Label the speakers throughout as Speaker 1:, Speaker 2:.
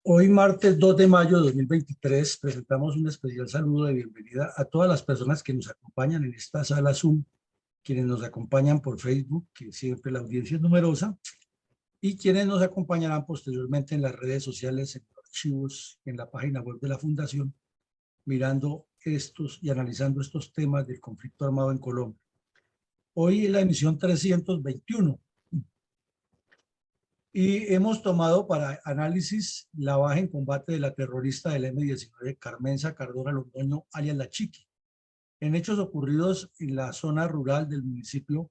Speaker 1: Hoy, martes 2 de mayo de 2023, presentamos un especial saludo de bienvenida a todas las personas que nos acompañan en esta sala Zoom, quienes nos acompañan por Facebook, que siempre la audiencia es numerosa, y quienes nos acompañarán posteriormente en las redes sociales, en los archivos, en la página web de la Fundación, mirando estos y analizando estos temas del conflicto armado en Colombia. Hoy es la emisión 321. Y hemos tomado para análisis la baja en combate de la terrorista del M-19, Carmenza Cardona Londoño, alias La Chiqui, en hechos ocurridos en la zona rural del municipio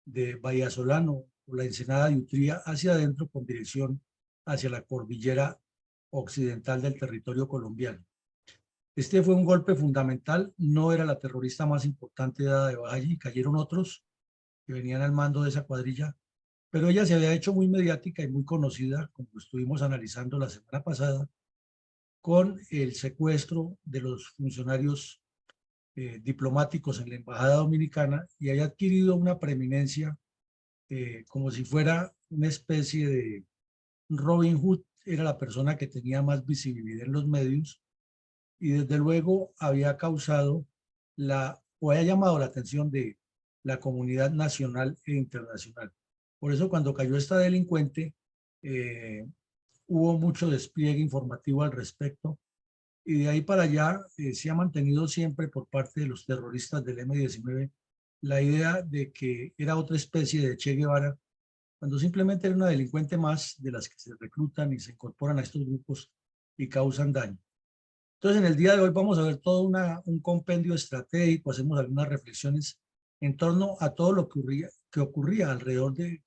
Speaker 1: de Vallasolano, o la Ensenada de Utría, hacia adentro con dirección hacia la cordillera occidental del territorio colombiano. Este fue un golpe fundamental, no era la terrorista más importante dada de baja y cayeron otros que venían al mando de esa cuadrilla, pero ella se había hecho muy mediática y muy conocida, como estuvimos analizando la semana pasada, con el secuestro de los funcionarios diplomáticos en la Embajada Dominicana, y haya adquirido una preeminencia como si fuera una especie de Robin Hood. Era la persona que tenía más visibilidad en los medios y desde luego había causado o haya llamado la atención de la comunidad nacional e internacional. Por eso cuando cayó esta delincuente, hubo mucho despliegue informativo al respecto, y de ahí para allá se ha mantenido siempre por parte de los terroristas del M-19 la idea de que era otra especie de Che Guevara, cuando simplemente era una delincuente más de las que se reclutan y se incorporan a estos grupos y causan daño. Entonces, en el día de hoy vamos a ver todo un compendio estratégico, hacemos algunas reflexiones en torno a todo lo que ocurría alrededor de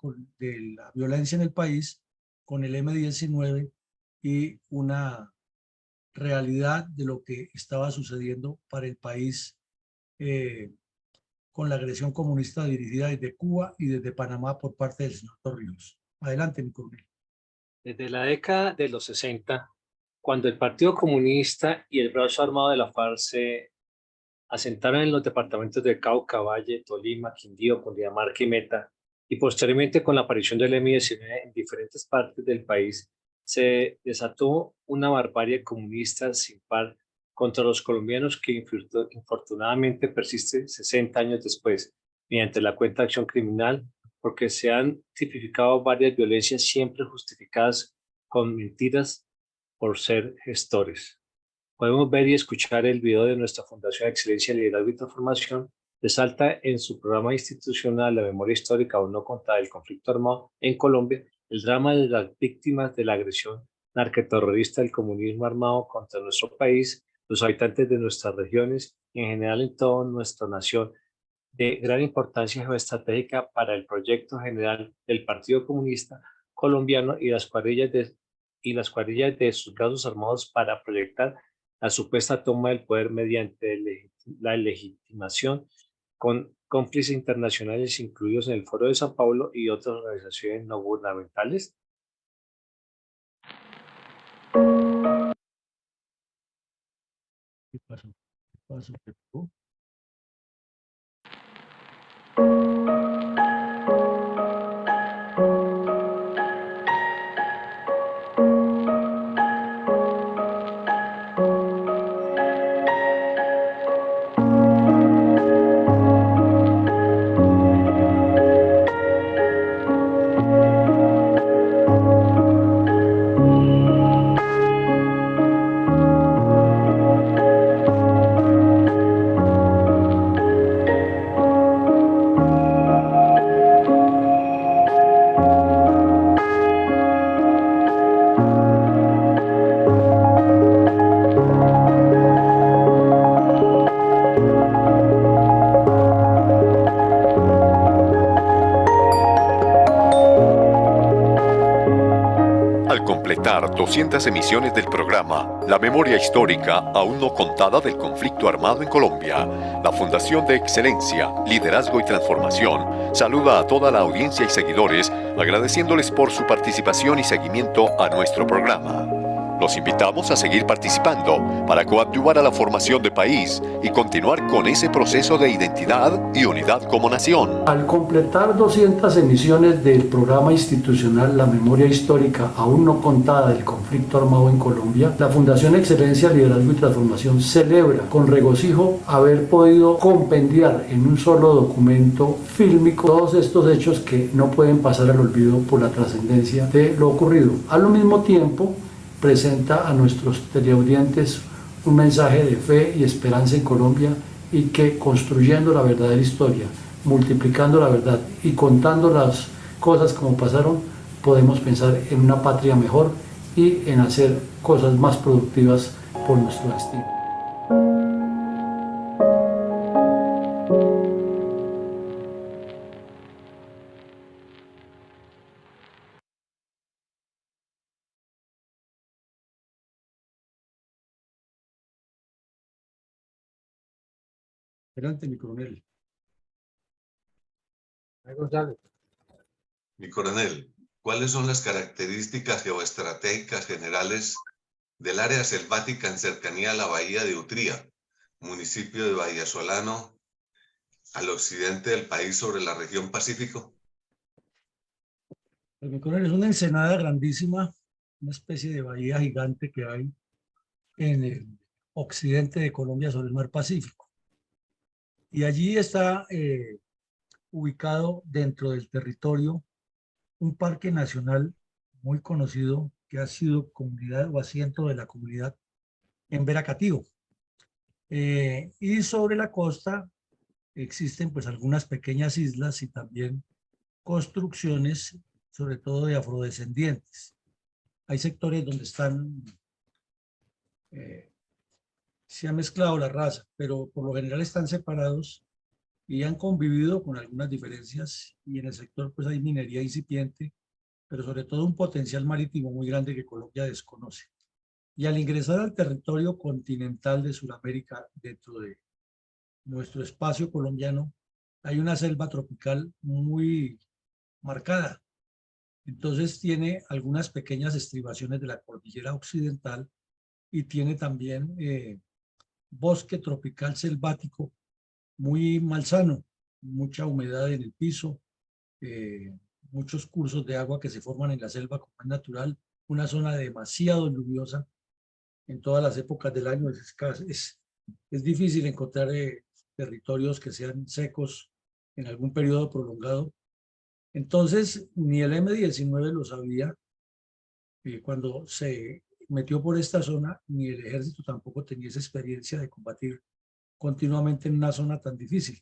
Speaker 1: la violencia en el país con el M-19 y una realidad de lo que estaba sucediendo para el país con la agresión comunista dirigida desde Cuba y desde Panamá por parte del señor Torrijos. Adelante, mi coronel.
Speaker 2: Desde la década de los 60, cuando el Partido Comunista y el brazo armado de la FARC se asentaron en los departamentos de Cauca, Valle, Tolima, Quindío, Cundinamarca y Meta, y posteriormente con la aparición del M-19 en diferentes partes del país, se desató una barbarie comunista sin par contra los colombianos que infortunadamente persiste 60 años después, mediante la cuenta de acción criminal, porque se han tipificado varias violencias siempre justificadas con mentiras por ser gestores. Podemos ver y escuchar el video de nuestra Fundación Excelencia, Liderazgo y Transformación. Resalta en su programa institucional La memoria histórica aún no contada del conflicto armado en Colombia el drama de las víctimas de la agresión narcoterrorista del comunismo armado contra nuestro país, los habitantes de nuestras regiones y en general en toda nuestra nación, de gran importancia geoestratégica para el proyecto general del Partido Comunista Colombiano y las cuadrillas de sus brazos armados para proyectar la supuesta toma del poder mediante la legitimación con cómplices internacionales incluidos en el Foro de Sao Paulo y otras organizaciones no gubernamentales.
Speaker 1: ¿Qué pasó? ¿Qué pasó? ¿Qué pasó?
Speaker 3: Al completar 200 emisiones del programa La memoria histórica aún no contada del conflicto armado en Colombia, la Fundación de Excelencia, Liderazgo y Transformación saluda a toda la audiencia y seguidores, agradeciéndoles por su participación y seguimiento a nuestro programa. Los invitamos a seguir participando para coadyuvar a la formación de país y continuar con ese proceso de identidad y unidad como nación.
Speaker 1: Al completar 200 emisiones del programa institucional La Memoria Histórica aún no contada del conflicto armado en Colombia, la Fundación Excelencia, Liderazgo y Transformación celebra con regocijo haber podido compendiar en un solo documento fílmico todos estos hechos que no pueden pasar al olvido por la trascendencia de lo ocurrido. Al mismo tiempo, presenta a nuestros teleaudientes un mensaje de fe y esperanza en Colombia y que construyendo la verdadera historia, multiplicando la verdad y contando las cosas como pasaron, podemos pensar en una patria mejor y en hacer cosas más productivas por nuestro destino. Adelante, mi coronel.
Speaker 4: Mi coronel, ¿cuáles son las características geoestratégicas generales del área selvática en cercanía a la bahía de Utría, municipio de Bahía Solano, al occidente del país sobre la región Pacífico?
Speaker 1: Pues, mi coronel, es una ensenada grandísima, una especie de bahía gigante que hay en el occidente de Colombia sobre el mar Pacífico. Y allí está ubicado dentro del territorio un parque nacional muy conocido que ha sido comunidad o asiento de la comunidad en Veracatío. Y sobre la costa existen pues algunas pequeñas islas y también construcciones, sobre todo de afrodescendientes. Hay sectores donde se ha mezclado la raza, pero por lo general están separados y han convivido con algunas diferencias, y en el sector pues hay minería incipiente, pero sobre todo un potencial marítimo muy grande que Colombia desconoce. Y al ingresar al territorio continental de Sudamérica, dentro de nuestro espacio colombiano, hay una selva tropical muy marcada. Entonces tiene algunas pequeñas estribaciones de la cordillera occidental y tiene también bosque tropical selvático muy malsano, mucha humedad en el piso, muchos cursos de agua que se forman en la selva como es natural, una zona demasiado lluviosa en todas las épocas del año. Es difícil encontrar territorios que sean secos en algún periodo prolongado. Entonces, ni el M-19 lo sabía cuando se metió por esta zona, ni el ejército tampoco tenía esa experiencia de combatir continuamente en una zona tan difícil.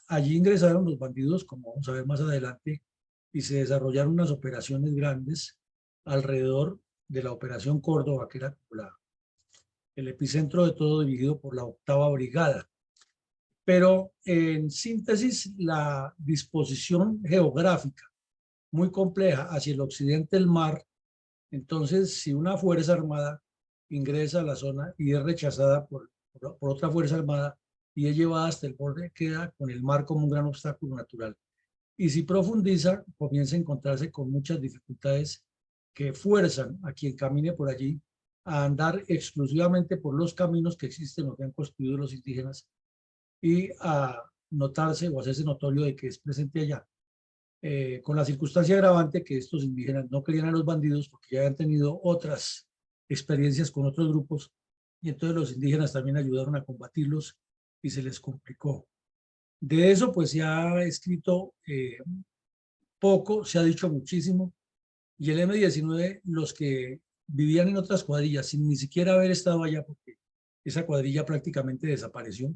Speaker 1: Allí ingresaron los bandidos, como vamos a ver más adelante, y se desarrollaron unas operaciones grandes alrededor de la Operación Córdoba, que era el epicentro de todo, dirigido por la 8ª Brigada. Pero en síntesis, la disposición geográfica muy compleja hacia el occidente del mar. Entonces, si una fuerza armada ingresa a la zona y es rechazada por otra fuerza armada y es llevada hasta el borde, queda con el mar como un gran obstáculo natural. Y si profundiza, comienza a encontrarse con muchas dificultades que fuerzan a quien camine por allí a andar exclusivamente por los caminos que existen o que han construido los indígenas y a notarse o hacerse notorio de que es presente allá. Con la circunstancia agravante que estos indígenas no querían a los bandidos porque ya habían tenido otras experiencias con otros grupos, y entonces los indígenas también ayudaron a combatirlos y se les complicó. De eso pues se ha escrito poco, se ha dicho muchísimo, y el M-19, los que vivían en otras cuadrillas sin ni siquiera haber estado allá, porque esa cuadrilla prácticamente desapareció,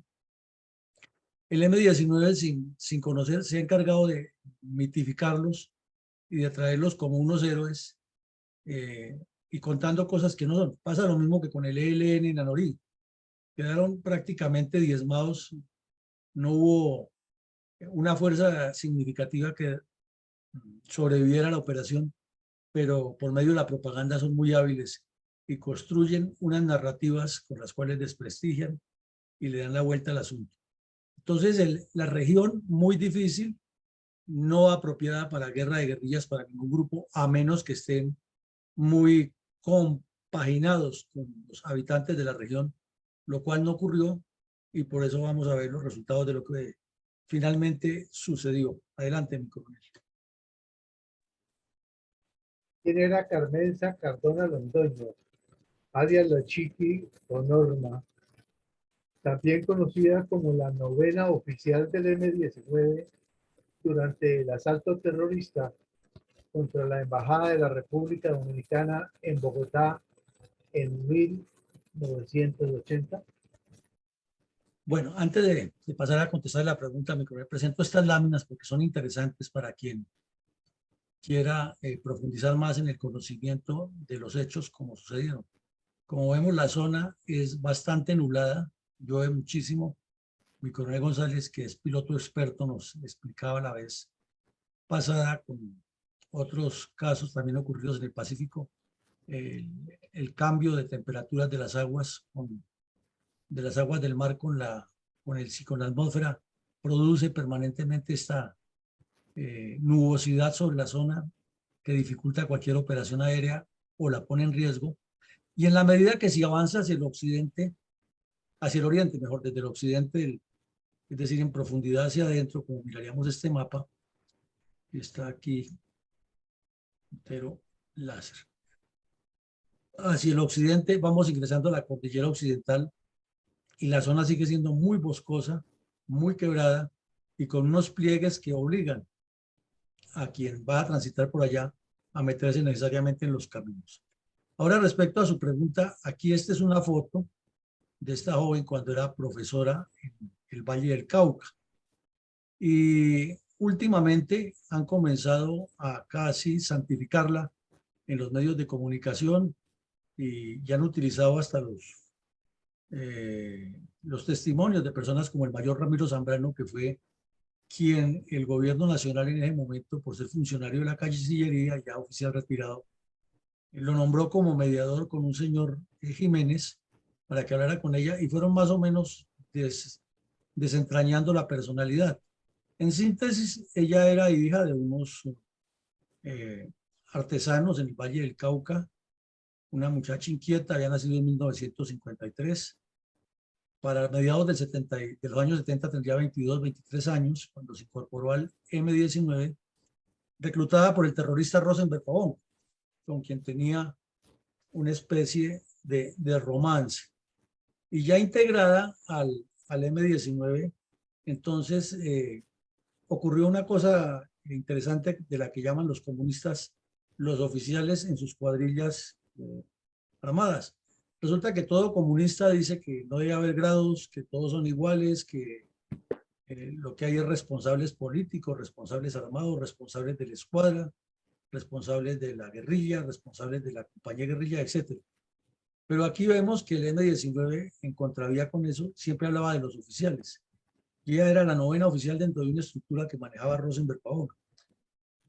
Speaker 1: el M-19 sin conocer se ha encargado de mitificarlos y de traerlos como unos héroes y contando cosas que no son. Pasa lo mismo que con el ELN en Anorí. Quedaron prácticamente diezmados, no hubo una fuerza significativa que sobreviviera a la operación, pero por medio de la propaganda son muy hábiles y construyen unas narrativas con las cuales desprestigian y le dan la vuelta al asunto. Entonces, la región muy difícil, no apropiada para guerra de guerrillas para ningún grupo, a menos que estén muy compaginados con los habitantes de la región, lo cual no ocurrió y por eso vamos a ver los resultados de lo que finalmente sucedió. Adelante, mi coronel.
Speaker 5: ¿Quién era Carmenza Cardona Londoño, alias La Chiqui o Norma, también conocida como la novena oficial del M-19 durante el asalto terrorista contra la Embajada de la República Dominicana en Bogotá en 1980?
Speaker 1: Bueno, antes de pasar a contestar la pregunta, me presento estas láminas porque son interesantes para quien quiera profundizar más en el conocimiento de los hechos como sucedieron. Como vemos, la zona es bastante nublada, llueve muchísimo. Mi coronel González, que es piloto experto, nos explicaba la vez pasada con otros casos también ocurridos en el Pacífico, el cambio de temperaturas de las aguas del mar con la atmósfera produce permanentemente esta nubosidad sobre la zona que dificulta cualquier operación aérea o la pone en riesgo. Y en la medida que si avanza hacia el occidente, hacia el oriente, mejor, desde el occidente, es decir, en profundidad hacia adentro, como miraríamos este mapa, que está aquí, entero láser. Hacia el occidente vamos ingresando a la cordillera occidental y la zona sigue siendo muy boscosa, muy quebrada y con unos pliegues que obligan a quien va a transitar por allá a meterse necesariamente en los caminos. Ahora, respecto a su pregunta, aquí esta es una foto de esta joven cuando era profesora en el Valle del Cauca. Y últimamente han comenzado a casi santificarla en los medios de comunicación y ya han utilizado hasta los testimonios de personas como el mayor Ramiro Zambrano, que fue quien el gobierno nacional en ese momento, por ser funcionario de la Cancillería, ya oficial retirado, lo nombró como mediador con un señor Jiménez para que hablara con ella y fueron más o menos desentrañando la personalidad. En síntesis, ella era hija de unos artesanos en el Valle del Cauca, una muchacha inquieta, había nacido en 1953. Para mediados de los años 70 tendría 22, 23 años cuando se incorporó al M-19, reclutada por el terrorista Rosenberg Pavón, con quien tenía una especie de romance. Y ya integrada al M-19, entonces ocurrió una cosa interesante de la que llaman los comunistas los oficiales en sus cuadrillas armadas. Resulta que todo comunista dice que no debe haber grados, que todos son iguales, que lo que hay es responsables políticos, responsables armados, responsables de la escuadra, responsables de la guerrilla, responsables de la compañía guerrilla, etc. Pero aquí vemos que el M-19, en contravía con eso, siempre hablaba de los oficiales. Y ella era la novena oficial dentro de una estructura que manejaba Rosenberg Pavón.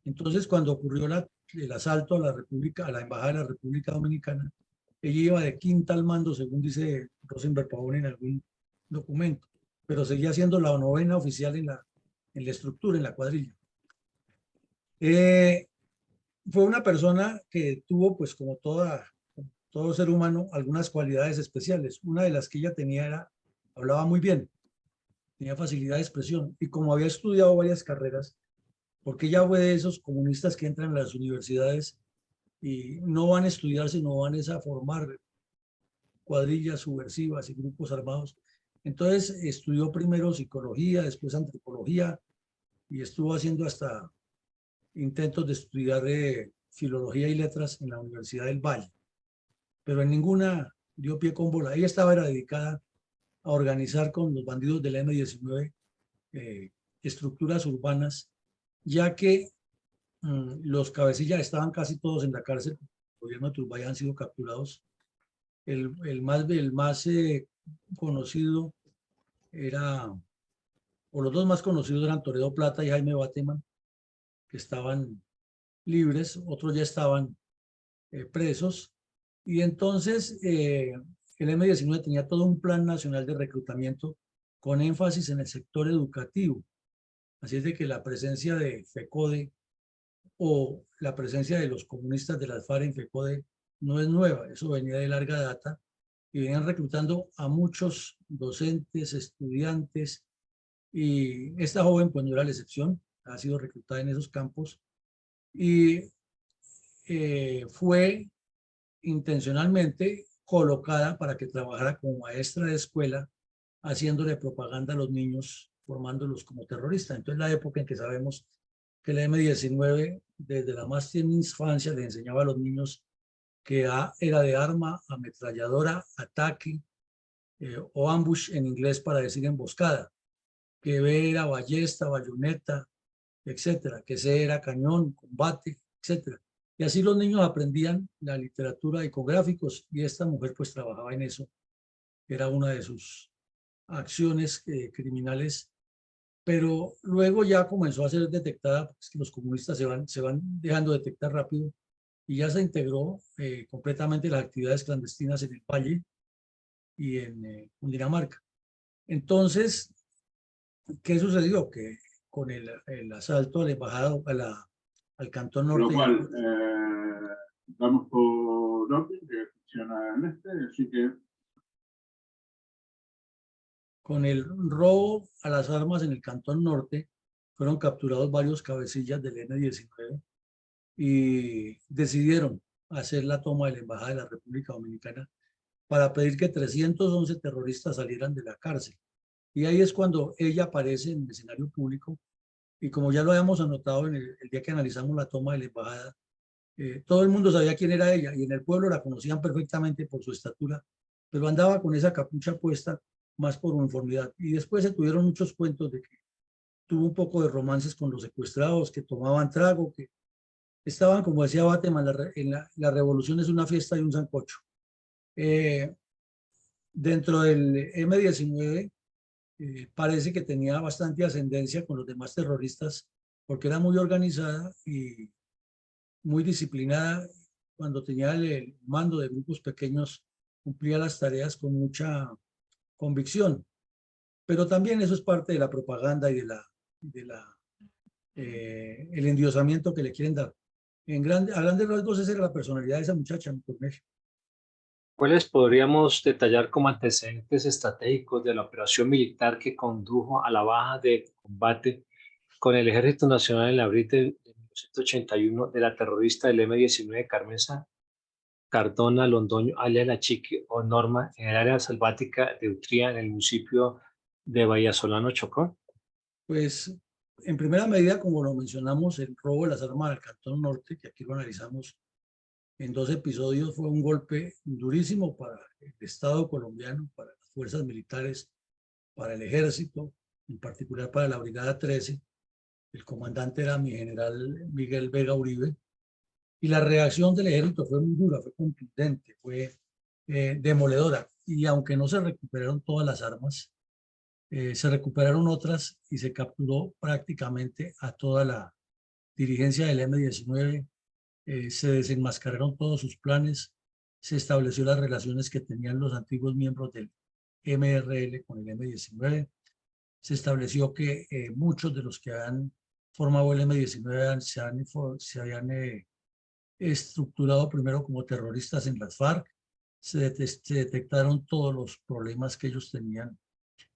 Speaker 1: Entonces, cuando ocurrió el asalto a la Embajada de la República Dominicana, ella iba de quinta al mando, según dice Rosenberg Pavón en algún documento, pero seguía siendo la novena oficial en la estructura, en la cuadrilla. Fue una persona que tuvo, pues como todo ser humano, algunas cualidades especiales. Una de las que ella tenía hablaba muy bien, tenía facilidad de expresión, y como había estudiado varias carreras, porque ella fue de esos comunistas que entran a las universidades y no van a estudiar, sino van a formar cuadrillas subversivas y grupos armados. Entonces estudió primero psicología, después antropología, y estuvo haciendo hasta intentos de estudiar filología y letras en la Universidad del Valle, pero en ninguna dio pie con bola. Ella era dedicada a organizar con los bandidos del M-19 estructuras urbanas, ya que los cabecillas estaban casi todos en la cárcel. El gobierno de Turbay han sido capturados. El más conocido era, o los dos más conocidos eran Toledo Plata y Jaime Bateman, que estaban libres, otros ya estaban presos. Y entonces el M-19 tenía todo un plan nacional de reclutamiento con énfasis en el sector educativo. Así es de que la presencia de FECODE o la presencia de los comunistas de las FARC en FECODE no es nueva, eso venía de larga data y venían reclutando a muchos docentes, estudiantes, y esta joven pues no era la excepción, ha sido reclutada en esos campos y fue intencionalmente colocada para que trabajara como maestra de escuela, haciéndole propaganda a los niños, formándolos como terroristas. Entonces, la época en que sabemos que la M-19, desde la más tierna infancia, le enseñaba a los niños que A era de arma, ametralladora, ataque, o ambush en inglés para decir emboscada, que B era ballesta, bayoneta, etcétera, que C era cañón, combate, etcétera. Y así los niños aprendían la literatura, icográficos, y esta mujer pues trabajaba en eso. Era una de sus acciones criminales, pero luego ya comenzó a ser detectada, porque los comunistas se van dejando detectar rápido, y ya se integró completamente las actividades clandestinas en el Valle y en Cundinamarca. Entonces, ¿qué sucedió? Que con el asalto a la embajada, al Cantón Norte.
Speaker 6: Lo cual, vamos por orden, que funciona en este, así que...
Speaker 1: Con el robo a las armas en el Cantón Norte, fueron capturados varios cabecillas del M-19 y decidieron hacer la toma de la Embajada de la República Dominicana para pedir que 311 terroristas salieran de la cárcel. Y ahí es cuando ella aparece en el escenario público, y como ya lo habíamos anotado en el día que analizamos la toma de la embajada, todo el mundo sabía quién era ella, y en el pueblo la conocían perfectamente por su estatura, pero andaba con esa capucha puesta más por uniformidad. Y después se tuvieron muchos cuentos de que tuvo un poco de romances con los secuestrados, que tomaban trago, que estaban, como decía Bateman, la revolución es una fiesta y un sancocho. Dentro del M-19, parece que tenía bastante ascendencia con los demás terroristas, porque era muy organizada y muy disciplinada. Cuando tenía el mando de grupos pequeños, cumplía las tareas con mucha convicción. Pero también eso es parte de la propaganda y el endiosamiento que le quieren dar. A grandes rasgos, esa era la personalidad de esa muchacha, mi colegio.
Speaker 2: ¿Cuáles podríamos detallar como antecedentes estratégicos de la operación militar que condujo a la baja de combate con el Ejército Nacional en abril de 1981 de la terrorista del M-19 Carmenza Cardona Londoño, alias La Chiqui o Norma, en el área selvática de Utría, en el municipio de Vallasolano, Chocó?
Speaker 1: Pues, en primera medida, como lo mencionamos, el robo de las armas al Cantón Norte, que aquí lo analizamos en 2 episodios, fue un golpe durísimo para el Estado colombiano, para las fuerzas militares, para el ejército, en particular para la Brigada 13. El comandante era mi general Miguel Vega Uribe, y la reacción del ejército fue muy dura, fue contundente, fue demoledora. Y aunque no se recuperaron todas las armas, se recuperaron otras y se capturó prácticamente a toda la dirigencia del M-19. Se desenmascararon todos sus planes, se estableció las relaciones que tenían los antiguos miembros del MRL con el M-19, se estableció que muchos de los que han formado el M-19 se habían estructurado primero como terroristas en las FARC, se detectaron todos los problemas que ellos tenían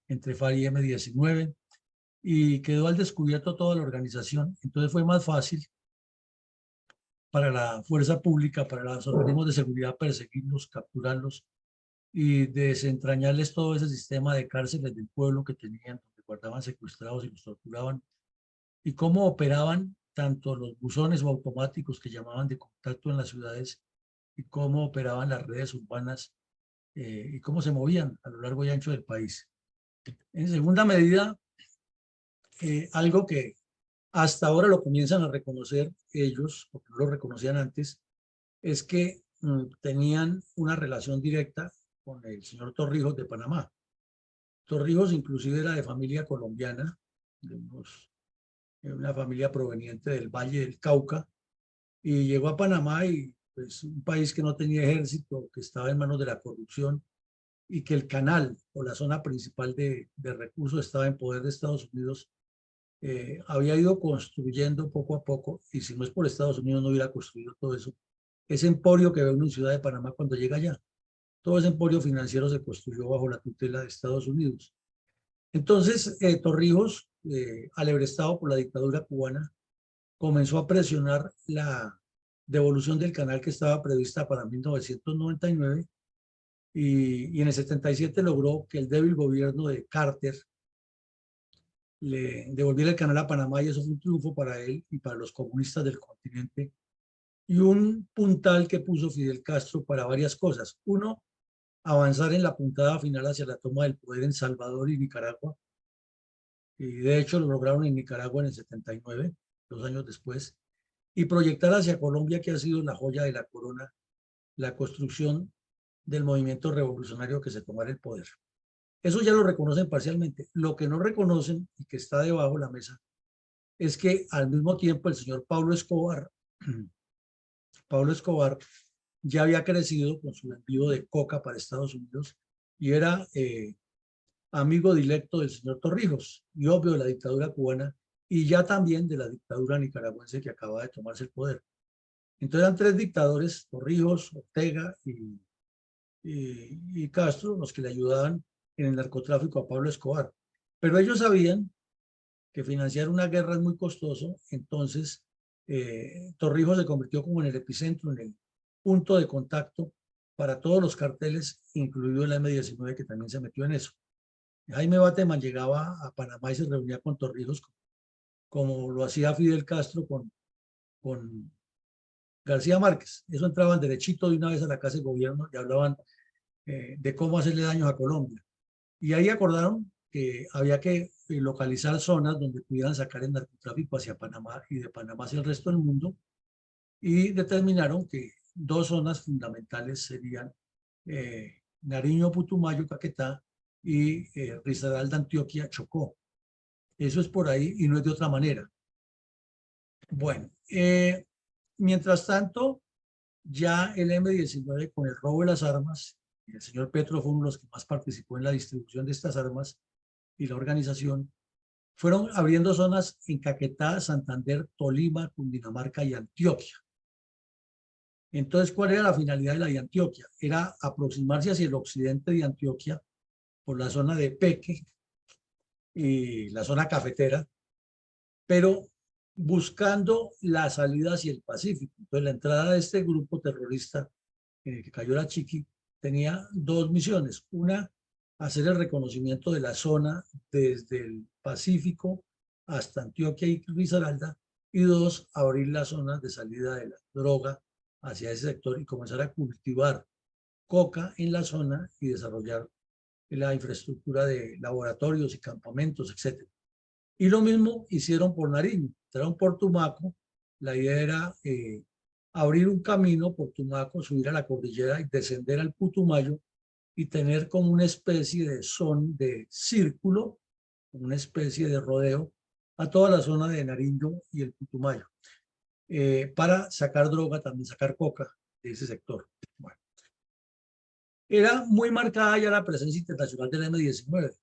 Speaker 1: entre FARC y M-19 y quedó al descubierto toda la organización. Entonces fue más fácil para la fuerza pública, para los organismos de seguridad, perseguirlos, capturarlos y desentrañarles todo ese sistema de cárceles del pueblo que tenían, donde guardaban secuestrados y los torturaban, y cómo operaban tanto los buzones o automáticos que llamaban de contacto en las ciudades, y cómo operaban las redes urbanas y cómo se movían a lo largo y ancho del país. En segunda medida, algo que hasta ahora lo comienzan a reconocer ellos, porque no lo reconocían antes, es que tenían una relación directa con el señor Torrijos de Panamá. Torrijos inclusive era de familia colombiana, de una familia proveniente del Valle del Cauca, y llegó a Panamá, y pues un país que no tenía ejército, que estaba en manos de la corrupción, y que el canal o la zona principal de recursos estaba en poder de Estados Unidos, había ido construyendo poco a poco, y si no es por Estados Unidos no hubiera construido todo eso, ese emporio que ve uno en Ciudad de Panamá cuando llega allá. Todo ese emporio financiero se construyó bajo la tutela de Estados Unidos. Entonces, Torrijos, alebrestado por la dictadura cubana, comenzó a presionar la devolución del canal que estaba prevista para 1999 y en el 77 logró que el débil gobierno de Carter le devolviera el canal a Panamá, y eso fue un triunfo para él y para los comunistas del continente, y un puntal que puso Fidel Castro para varias cosas. Uno, avanzar en la puntada final hacia la toma del poder en Salvador y Nicaragua, y de hecho lo lograron en Nicaragua en el 79, 2 años después, y proyectar hacia Colombia, que ha sido la joya de la corona, la construcción del movimiento revolucionario que se tomara el poder. Eso ya lo reconocen parcialmente. Lo que no reconocen y que está debajo de la mesa es que al mismo tiempo el señor Pablo Escobar ya había crecido con su envío de coca para Estados Unidos y era amigo directo del señor Torrijos y obvio de la dictadura cubana y ya también de la dictadura nicaragüense que acaba de tomarse el poder. Entonces eran 3 dictadores, Torrijos, Ortega y Castro, los que le ayudaban en el narcotráfico a Pablo Escobar. Pero ellos sabían que financiar una guerra es muy costoso, entonces Torrijos se convirtió como en el epicentro, en el punto de contacto para todos los carteles, incluido el M-19, que también se metió en eso. Jaime Bateman llegaba a Panamá y se reunía con Torrijos, como lo hacía Fidel Castro con García Márquez. Eso entraban derechito de una vez a la casa de gobierno y hablaban de cómo hacerle daños a Colombia. Y ahí acordaron que había que localizar zonas donde pudieran sacar el narcotráfico hacia Panamá y de Panamá hacia el resto del mundo, y determinaron que 2 zonas fundamentales serían Nariño, Putumayo, Caquetá y Risaralda, Antioquia, Chocó. Eso es por ahí y no es de otra manera. Bueno, mientras tanto, ya el M-19 con el robo de las armas, y el señor Petro fue uno de los que más participó en la distribución de estas armas y la organización, fueron abriendo zonas en Caquetá, Santander, Tolima, Cundinamarca y Antioquia. Entonces, ¿cuál era la finalidad de la de Antioquia? Era aproximarse hacia el occidente de Antioquia por la zona de Peque y la zona cafetera, pero buscando la salida hacia el Pacífico. Entonces, la entrada de este grupo terrorista que cayó la Chiqui tenía 2 misiones. Una, hacer el reconocimiento de la zona desde el Pacífico hasta Antioquia y Risaralda, y 2, abrir las zonas de salida de la droga hacia ese sector y comenzar a cultivar coca en la zona y desarrollar la infraestructura de laboratorios y campamentos, etc. Y lo mismo hicieron por Nariño, entraron por Tumaco. La idea era abrir un camino por Tumaco, subir a la cordillera y descender al Putumayo y tener como una especie de círculo, una especie de rodeo a toda la zona de Nariño y el Putumayo, para sacar droga, también sacar coca de ese sector. Bueno, era muy marcada ya la presencia internacional del M-19.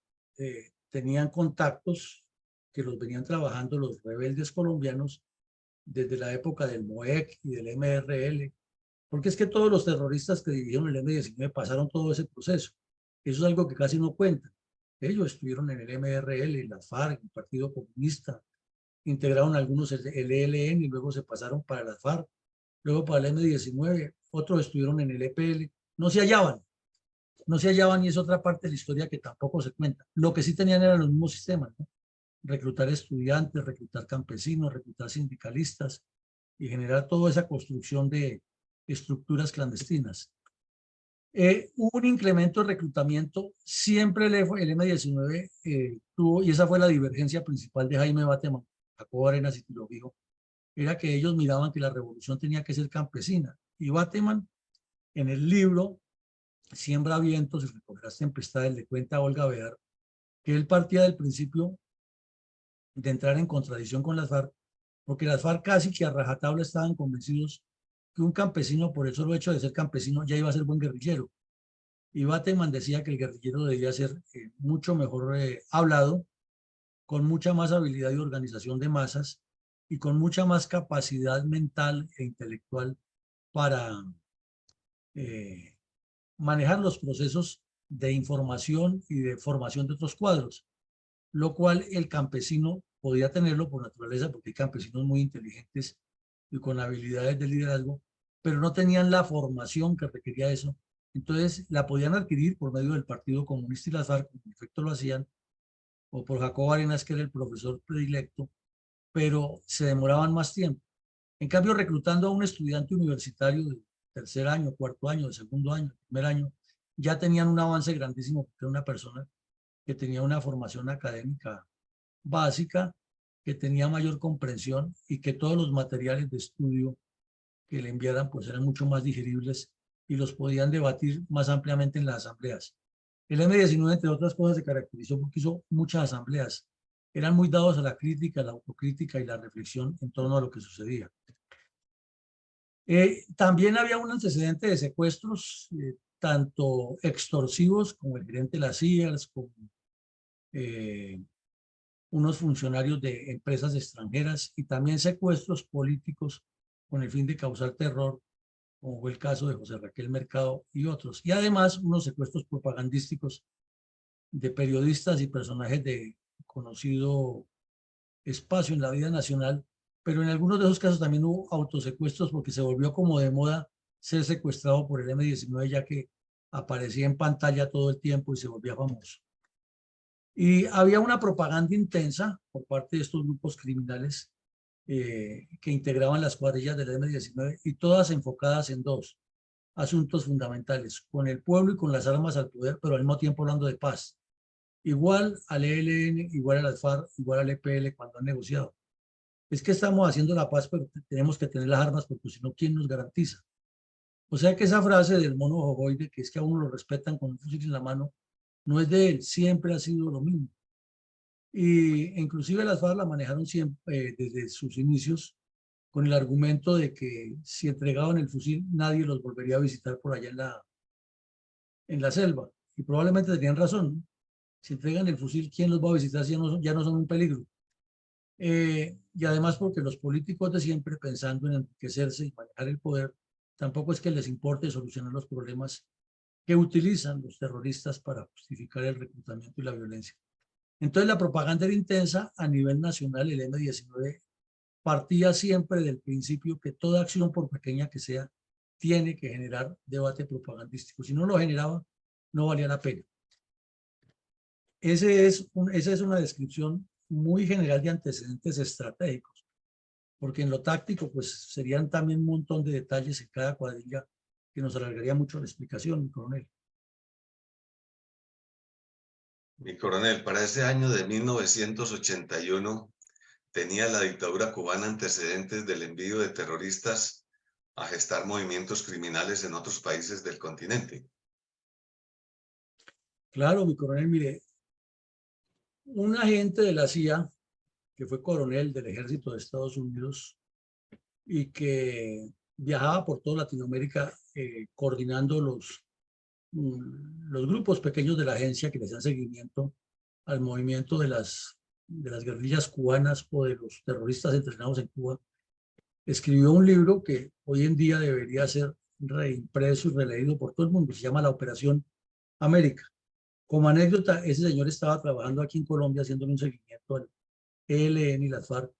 Speaker 1: Tenían contactos que los venían trabajando los rebeldes colombianos desde la época del MOEC y del MRL, porque es que todos los terroristas que dirigieron el M-19 pasaron todo ese proceso. Eso es algo que casi no cuentan. Ellos estuvieron en el MRL, en la FARC, el Partido Comunista, integraron algunos el ELN y luego se pasaron para la FARC, luego para el M-19, otros estuvieron en el EPL, no se hallaban y es otra parte de la historia que tampoco se cuenta. Lo que sí tenían eran los mismos sistemas, ¿no? Reclutar estudiantes, reclutar campesinos, reclutar sindicalistas y generar toda esa construcción de estructuras clandestinas. Hubo un incremento de reclutamiento, siempre el M-19 tuvo, y esa fue la divergencia principal de Jaime Bateman, Jacobo Arenas y Tilo Fijo, era que ellos miraban que la revolución tenía que ser campesina. Y Bateman, en el libro Siembra vientos y recogerás tempestades, le cuenta a Olga Bear que él partía del principio de entrar en contradicción con las FARC, porque las FARC casi que a rajatabla estaban convencidos que un campesino, por el solo hecho de ser campesino, ya iba a ser buen guerrillero. Y Bateman decía que el guerrillero debía ser mucho mejor hablado, con mucha más habilidad y organización de masas y con mucha más capacidad mental e intelectual para manejar los procesos de información y de formación de otros cuadros, lo cual el campesino podía tenerlo por naturaleza, porque hay campesinos muy inteligentes y con habilidades de liderazgo, pero no tenían la formación que requería eso. Entonces la podían adquirir por medio del Partido Comunista y las FARC, en efecto lo hacían, o por Jacobo Arenas, que era el profesor predilecto, pero se demoraban más tiempo. En cambio, reclutando a un estudiante universitario de tercer año, cuarto año, de segundo año, primer año, ya tenían un avance grandísimo, porque era una persona que tenía una formación académica básica, que tenía mayor comprensión y que todos los materiales de estudio que le enviaran pues eran mucho más digeribles y los podían debatir más ampliamente en las asambleas. El M-19, entre otras cosas, se caracterizó porque hizo muchas asambleas. Eran muy dados a la crítica, a la autocrítica y la reflexión en torno a lo que sucedía. También había un antecedente de secuestros, tanto extorsivos como el gerente de las CIAS, como unos funcionarios de empresas extranjeras, y también secuestros políticos con el fin de causar terror, como fue el caso de José Raquel Mercado y otros. Y además unos secuestros propagandísticos de periodistas y personajes de conocido espacio en la vida nacional, pero en algunos de esos casos también hubo autosecuestros porque se volvió como de moda ser secuestrado por el M-19, ya que aparecía en pantalla todo el tiempo y se volvía famoso. Y había una propaganda intensa por parte de estos grupos criminales que integraban las cuadrillas del M-19, y todas enfocadas en dos asuntos fundamentales: con el pueblo y con las armas al poder, pero al mismo tiempo hablando de paz. Igual al ELN, igual a las FARC, igual al EPL cuando han negociado. Es que estamos haciendo la paz, pero tenemos que tener las armas, porque si no, ¿quién nos garantiza? O sea que esa frase del mono jojoide, que es que a uno lo respetan con un fusil en la mano, no es de él, siempre ha sido lo mismo. Y inclusive las FARC la manejaron siempre, desde sus inicios, con el argumento de que si entregaban el fusil, nadie los volvería a visitar por allá en la selva. Y probablemente tenían razón, ¿no? Si entregan el fusil, ¿quién los va a visitar si ya no son un peligro? Y además porque los políticos de siempre, pensando en enriquecerse y manejar el poder, tampoco es que les importe solucionar los problemas que utilizan los terroristas para justificar el reclutamiento y la violencia. Entonces la propaganda era intensa a nivel nacional. El M-19 partía siempre del principio que toda acción, por pequeña que sea, tiene que generar debate propagandístico. Si no lo generaba, no valía la pena. Esa es una descripción muy general de antecedentes estratégicos, porque en lo táctico pues serían también un montón de detalles en cada cuadrilla que nos alargaría mucho la explicación, mi coronel.
Speaker 4: Mi coronel, para ese año de 1981 tenía la dictadura cubana antecedentes del envío de terroristas a gestar movimientos criminales en otros países del continente.
Speaker 1: Claro, mi coronel, mire, un agente de la CIA, que fue coronel del ejército de Estados Unidos y que viajaba por toda Latinoamérica coordinando los grupos pequeños de la agencia que le hacían seguimiento al movimiento de las guerrillas cubanas o de los terroristas entrenados en Cuba, escribió un libro que hoy en día debería ser reimpreso y releído por todo el mundo. Se llama La Operación América. Como anécdota, ese señor estaba trabajando aquí en Colombia haciendo un seguimiento al ELN y las FARC,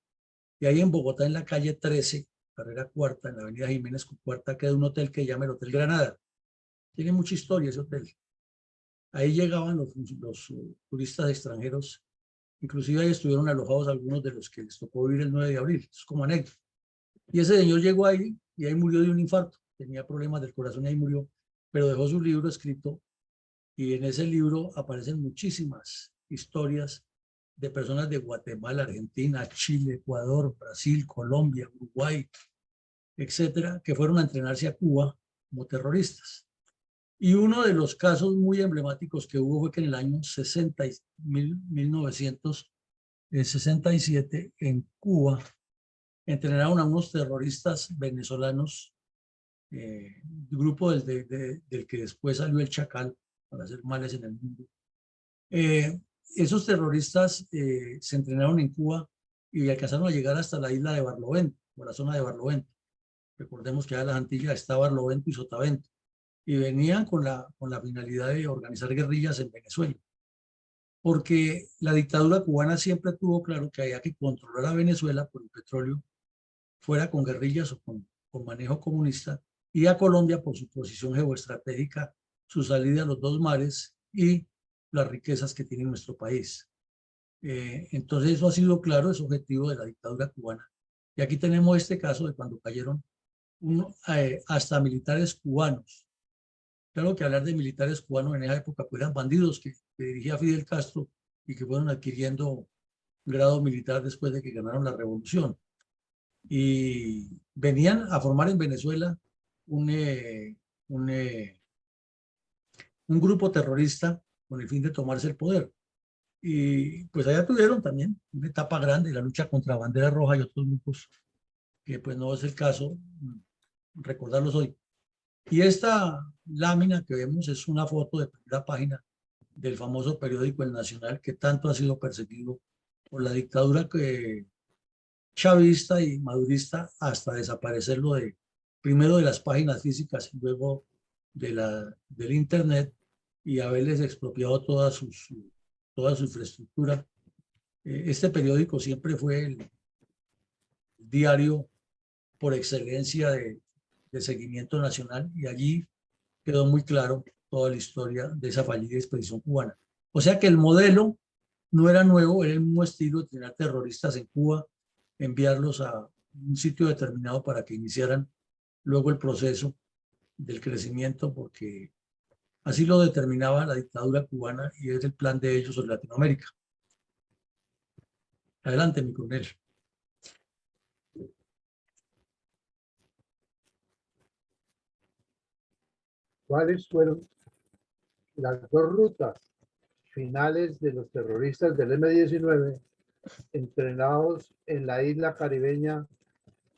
Speaker 1: y ahí en Bogotá, en la calle 13, carrera cuarta, en la avenida Jiménez con cuarta, queda un hotel que se llama el Hotel Granada. Tiene mucha historia ese hotel. Ahí llegaban los turistas extranjeros, inclusive ahí estuvieron alojados algunos de los que les tocó vivir el 9 de abril, es como anécdota. Y ese señor llegó ahí y ahí murió de un infarto, tenía problemas del corazón y ahí murió, pero dejó su libro escrito, y en ese libro aparecen muchísimas historias de personas de Guatemala, Argentina, Chile, Ecuador, Brasil, Colombia, Uruguay, etcétera, que fueron a entrenarse a Cuba como terroristas. Y uno de los casos muy emblemáticos que hubo fue que en el año 1967 en Cuba entrenaron a unos terroristas venezolanos, grupo del que después salió el Chacal para hacer males en el mundo. Esos terroristas se entrenaron en Cuba y alcanzaron a llegar hasta la isla de Barlovento, o la zona de Barlovento. recordemos que allá en las Antillas estaba Barlovento y Sotavento, y venían con la finalidad de organizar guerrillas en Venezuela, porque la dictadura cubana siempre tuvo claro que había que controlar a Venezuela por el petróleo, fuera con guerrillas o con manejo comunista, y a Colombia por su posición geoestratégica, su salida a los dos mares y las riquezas que tiene nuestro país. Entonces eso ha sido claro, es objetivo de la dictadura cubana. Y aquí tenemos este caso de cuando cayeron hasta militares cubanos. Claro que hablar de militares cubanos en esa época pues eran bandidos que dirigía Fidel Castro y que fueron adquiriendo grado militar después de que ganaron la revolución. Y venían a formar en Venezuela un grupo terrorista con el fin de tomarse el poder. Y pues allá tuvieron también una etapa grande, la lucha contra Bandera Roja y otros grupos, que pues no es el caso recordarlos hoy. Y esta lámina que vemos es una foto de primera página del famoso periódico El Nacional, que tanto ha sido perseguido por la dictadura chavista y madurista hasta desaparecerlo primero de las páginas físicas y luego del internet, y haberles expropiado toda su infraestructura. Este periódico siempre fue el diario por excelencia de seguimiento nacional, y allí quedó muy claro toda la historia de esa fallida expedición cubana. O sea que el modelo no era nuevo, era el mismo estilo de tener terroristas en Cuba, enviarlos a un sitio determinado para que iniciaran luego el proceso del crecimiento, porque así lo determinaba la dictadura cubana y es el plan de ellos sobre Latinoamérica. Adelante, mi coronel.
Speaker 5: ¿Cuáles fueron las dos rutas finales de los terroristas del M-19 entrenados en la isla caribeña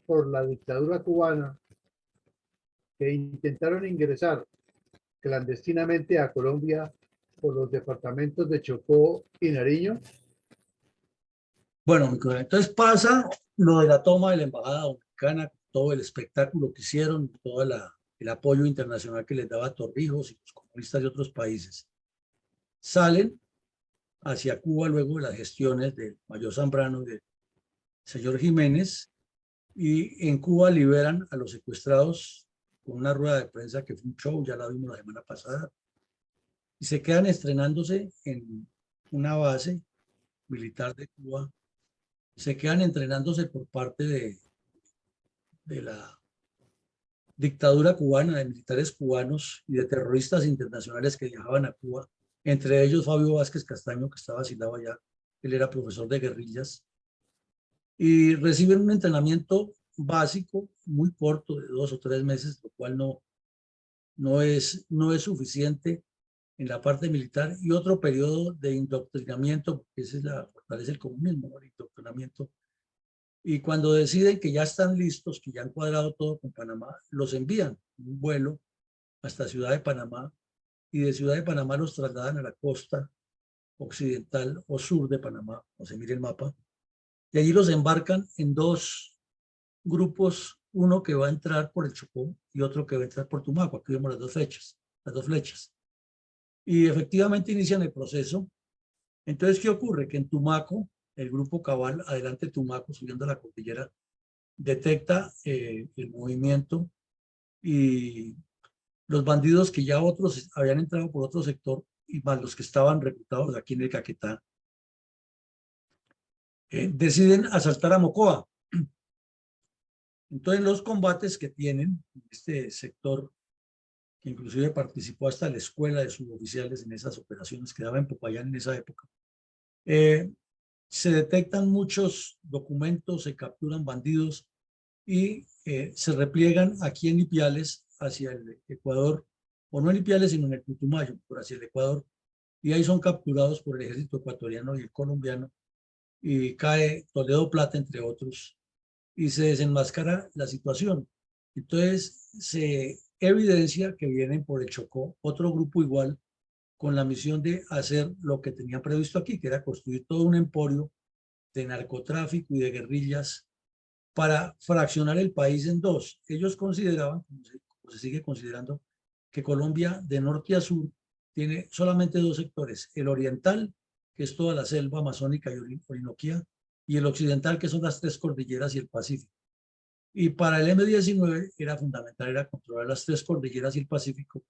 Speaker 5: por la dictadura cubana, que intentaron ingresar clandestinamente a Colombia por los departamentos de Chocó y Nariño?
Speaker 1: Bueno, mi coronel, entonces pasa lo de la toma de la embajada dominicana, todo el espectáculo que hicieron, todo el apoyo internacional que les daba Torrijos y los comunistas de otros países. Salen hacia Cuba luego de las gestiones del mayor Zambrano y del señor Jiménez, y en Cuba liberan a los secuestrados con una rueda de prensa que fue un show, ya la vimos la semana pasada, y se quedan estrenándose en una base militar de Cuba, se quedan entrenándose por parte de la dictadura cubana, de militares cubanos y de terroristas internacionales que viajaban a Cuba, entre ellos Fabio Vázquez Castaño, que estaba asilado allá, él era profesor de guerrillas, y reciben un entrenamiento básico muy corto de 2 o 3 meses, lo cual no es suficiente en la parte militar, y otro periodo de indoctrinamiento, porque esa es la fortaleza del comunismo, ¿no? El indoctrinamiento. Y cuando deciden que ya están listos, que ya han cuadrado todo con Panamá, los envían en un vuelo hasta Ciudad de Panamá, y de Ciudad de Panamá los trasladan a la costa occidental o sur de Panamá, o se mire el mapa, y allí los embarcan en 2 grupos, uno que va a entrar por el Chocó y otro que va a entrar por Tumaco. Aquí vemos las 2 flechas. Y efectivamente inician el proceso. Entonces, ¿qué ocurre? Que en Tumaco, el grupo Cabal, adelante Tumaco, subiendo la cordillera, detecta el movimiento, y los bandidos que ya otros habían entrado por otro sector, y más los que estaban reclutados aquí en el Caquetá, deciden asaltar a Mocoa. Entonces los combates que tienen este sector, que inclusive participó hasta la escuela de suboficiales en esas operaciones que daba en Popayán en esa época, se detectan muchos documentos, se capturan bandidos y se repliegan aquí en Ipiales hacia el Ecuador, o no en Ipiales sino en el Putumayo, por hacia el Ecuador, y ahí son capturados por el ejército ecuatoriano y el colombiano, y cae Toledo Plata entre otros, y se desenmascara la situación. Entonces se evidencia que vienen por el Chocó otro grupo igual, con la misión de hacer lo que tenían previsto aquí, que era construir todo un emporio de narcotráfico y de guerrillas para fraccionar el país en dos. Ellos consideraban, como se sigue considerando, que Colombia de norte a sur tiene solamente dos sectores, el oriental, que es toda la selva amazónica y orinoquía, y el occidental, que son las tres cordilleras y el Pacífico. Y para el M-19 era fundamental, era controlar las tres cordilleras y el Pacífico,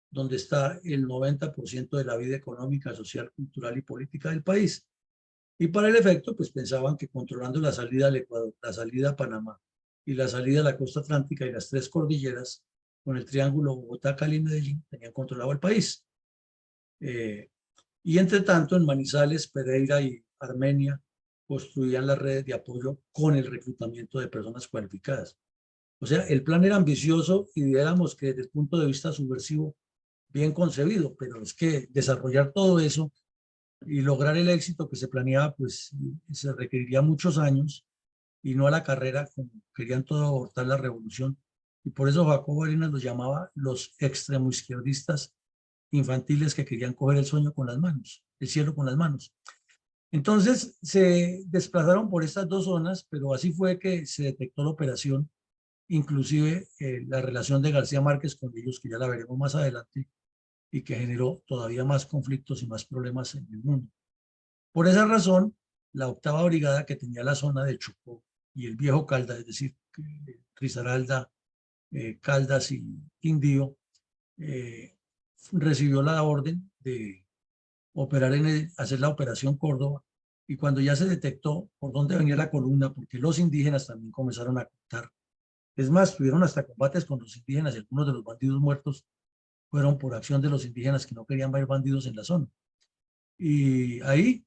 Speaker 1: donde está el 90% de la vida económica, social, cultural y política del país. Y para el efecto, pues pensaban que controlando la salida al Ecuador, la salida a Panamá y la salida a la costa atlántica y las tres cordilleras, con el triángulo Bogotá, Cali y Medellín, tenían controlado el país. Y entre tanto, en Manizales, Pereira y Armenia construían las redes de apoyo con el reclutamiento de personas cualificadas. O sea, el plan era ambicioso y diéramos que desde el punto de vista subversivo, bien concebido, pero es que desarrollar todo eso y lograr el éxito que se planeaba, pues se requeriría muchos años y no a la carrera, como querían todo abortar la revolución. Y por eso Jacobo Arenas los llamaba los extremoizquierdistas infantiles que querían coger el sueño con las manos, el cielo con las manos. Entonces se desplazaron por estas dos zonas, pero así fue que se detectó la operación, inclusive la relación de García Márquez con ellos, que ya la veremos más adelante, y que generó todavía más conflictos y más problemas en el mundo. Por esa razón, la 8ª Brigada, que tenía la zona de Chocó y el Viejo Caldas, es decir, Risaralda, Caldas y Quindío, recibió la orden de operar hacer la operación Córdoba, y cuando ya se detectó por dónde venía la columna, porque los indígenas también comenzaron a contar, es más, tuvieron hasta combates con los indígenas y algunos de los bandidos muertos fueron por acción de los indígenas que no querían ver bandidos en la zona. Y ahí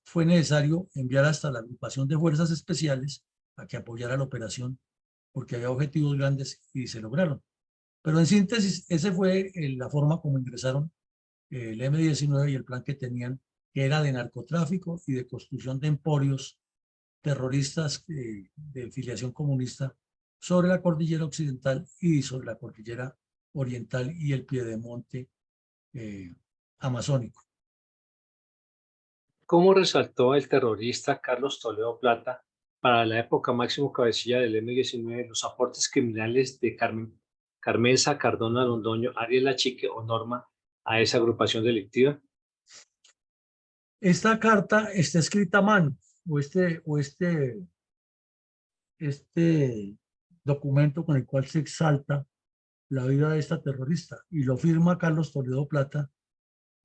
Speaker 1: fue necesario enviar hasta la agrupación de fuerzas especiales a que apoyara la operación, porque había objetivos grandes y se lograron. Pero en síntesis, esa fue la forma como ingresaron el M-19 y el plan que tenían, que era de narcotráfico y de construcción de emporios terroristas de filiación comunista sobre la cordillera occidental y sobre la cordillera oriental y el piedemonte amazónico.
Speaker 2: ¿Cómo resaltó el terrorista Carlos Toledo Plata, para la época máximo cabecilla del M-19, los aportes criminales de Carmenza, Cardona Londoño, Ariel Lachique o Norma a esa agrupación delictiva?
Speaker 1: Esta carta está escrita a mano, o este documento con el cual se exalta la vida de esta terrorista, y lo firma Carlos Toledo Plata.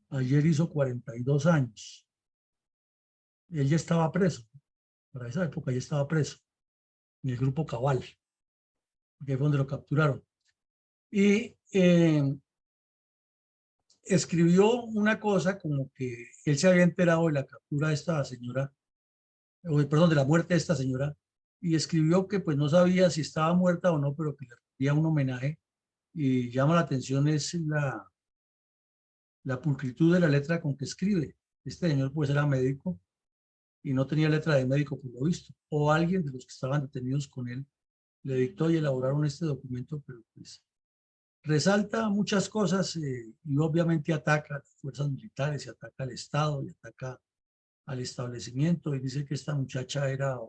Speaker 1: Ayer hizo 42 años. Él ya estaba preso, para esa época ya estaba preso, en el grupo Cabal, que fue donde lo capturaron. Y escribió una cosa como que él se había enterado de la captura de esta señora, perdón, de la muerte de esta señora, y escribió que pues no sabía si estaba muerta o no, pero que le rendía un homenaje, y llama la atención es la pulcritud de la letra con que escribe. Este señor pues era médico y no tenía letra de médico por lo visto, o alguien de los que estaban detenidos con él le dictó y elaboraron este documento, pero pues resalta muchas cosas y obviamente ataca a las fuerzas militares y ataca al Estado y ataca al establecimiento, y dice que esta muchacha era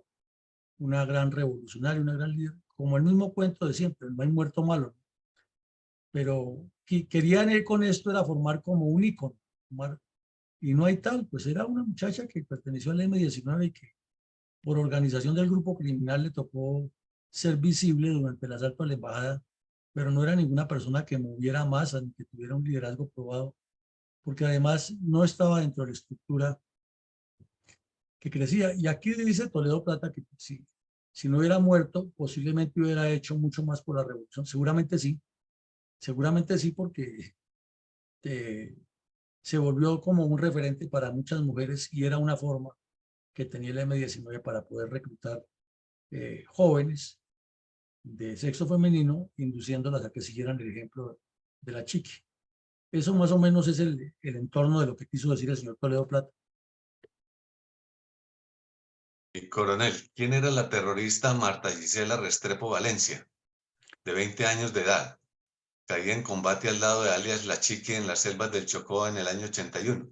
Speaker 1: una gran revolucionaria, una gran líder, como el mismo cuento de siempre, no hay muerto malo, pero querían ir con esto era formar como un ícono, y no hay tal, pues era una muchacha que perteneció al M-19 y que por organización del grupo criminal le tocó ser visible durante el asalto a la embajada, pero no era ninguna persona que moviera masas ni que tuviera un liderazgo probado, porque además no estaba dentro de la estructura que crecía. Y aquí dice Toledo Plata que si no hubiera muerto, posiblemente hubiera hecho mucho más por la revolución. Seguramente sí, porque se volvió como un referente para muchas mujeres y era una forma que tenía el M-19 para poder reclutar jóvenes de sexo femenino, induciéndolas a que siguieran el ejemplo de la Chiqui. Eso más o menos es el entorno de lo que quiso decir el señor Toledo Plata.
Speaker 4: Y coronel, ¿quién era la terrorista Marta Gisela Restrepo Valencia, de 20 años de edad? Caía en combate al lado de alias La Chiqui en las selvas del Chocó en el año 81.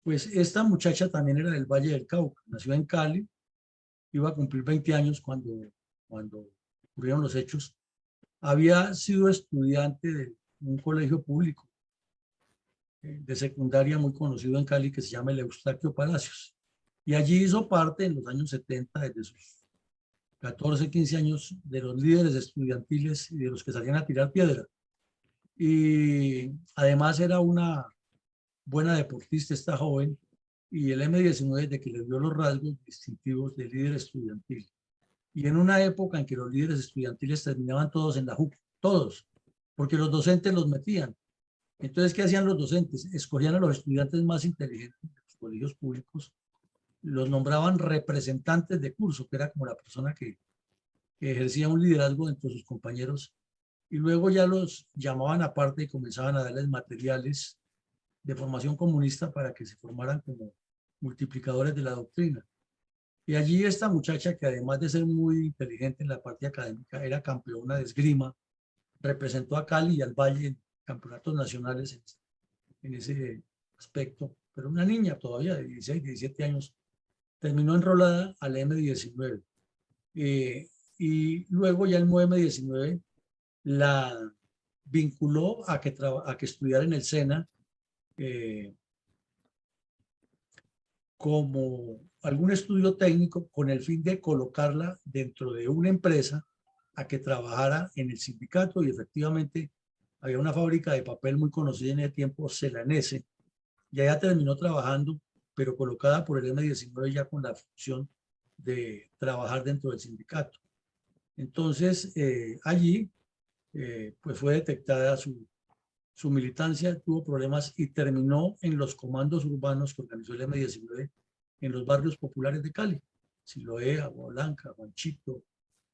Speaker 1: Pues esta muchacha también era del Valle del Cauca, nació en Cali iba a cumplir 20 años cuando ocurrieron los hechos, había sido estudiante de un colegio público de secundaria muy conocido en Cali que se llama el Eustaquio Palacios. Y allí hizo parte en los años 70, desde sus 14, 15 años, de los líderes estudiantiles y de los que salían a tirar piedra. Y además era una buena deportista esta joven, y el M-19 de que le dio los rasgos distintivos de líder estudiantil. Y en una época en que los líderes estudiantiles terminaban todos en la JUC, todos, porque los docentes los metían. Entonces, ¿qué hacían los docentes? Escogían a los estudiantes más inteligentes de los colegios públicos, los nombraban representantes de curso, que era como la persona que ejercía un liderazgo entre sus compañeros, y luego ya los llamaban aparte y comenzaban a darles materiales de formación comunista para que se formaran como multiplicadores de la doctrina. Y allí esta muchacha, que además de ser muy inteligente en la parte académica, era campeona de esgrima, representó a Cali y al Valle en campeonatos nacionales en ese aspecto, pero una niña todavía de 16, 17 años, terminó enrolada al M-19. Y luego ya el M-19 la vinculó a que estudiara en el SENA como algún estudio técnico con el fin de colocarla dentro de una empresa a que trabajara en el sindicato, y efectivamente había una fábrica de papel muy conocida en ese tiempo, Celanese, y allá terminó trabajando, pero colocada por el M-19 ya con la función de trabajar dentro del sindicato. Entonces, allí pues fue detectada su militancia, tuvo problemas y terminó en los comandos urbanos que organizó el M-19 en los barrios populares de Cali, Siloé, Agua Blanca, Juanchito,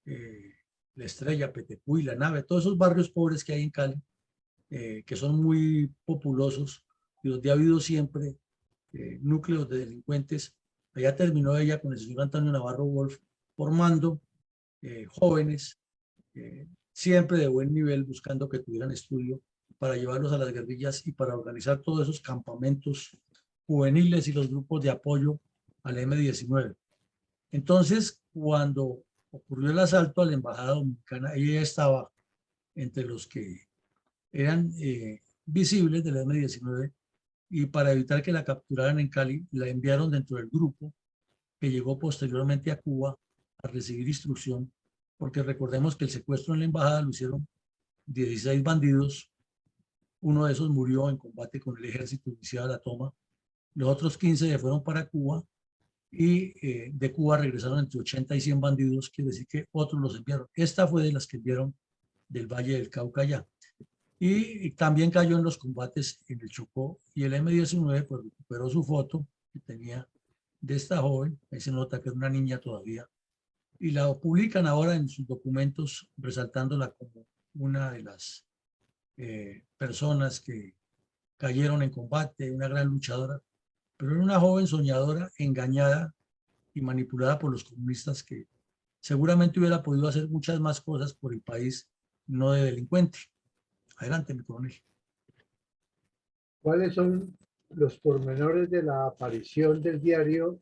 Speaker 1: La Estrella, Petecuy, La Nave, todos esos barrios pobres que hay en Cali, que son muy populosos y donde ha habido siempre núcleos de delincuentes. Allá terminó ella con el señor Antonio Navarro Wolf formando jóvenes, siempre de buen nivel, buscando que tuvieran estudio para llevarlos a las guerrillas y para organizar todos esos campamentos juveniles y los grupos de apoyo al M-19. Entonces, cuando ocurrió el asalto a la embajada dominicana, ella estaba entre los que eran visibles del M-19, y para evitar que la capturaran en Cali, la enviaron dentro del grupo que llegó posteriormente a Cuba a recibir instrucción, porque recordemos que el secuestro en la embajada lo hicieron 16 bandidos. Uno de esos murió en combate con el ejército iniciado la toma. Los otros 15 se fueron para Cuba, y de Cuba regresaron entre 80 y 100 bandidos, quiere decir que otros los enviaron. Esta fue de las que enviaron del Valle del Cauca allá. Y también cayó en los combates en el Chocó, y el M-19 pues recuperó su foto que tenía de esta joven, ahí se nota que era una niña todavía, y la publican ahora en sus documentos resaltándola como una de las personas que cayeron en combate, una gran luchadora, pero era una joven soñadora, engañada y manipulada por los comunistas, que seguramente hubiera podido hacer muchas más cosas por el país, no de delincuente. Adelante, mi coronel.
Speaker 5: ¿Cuáles son los pormenores de la aparición del diario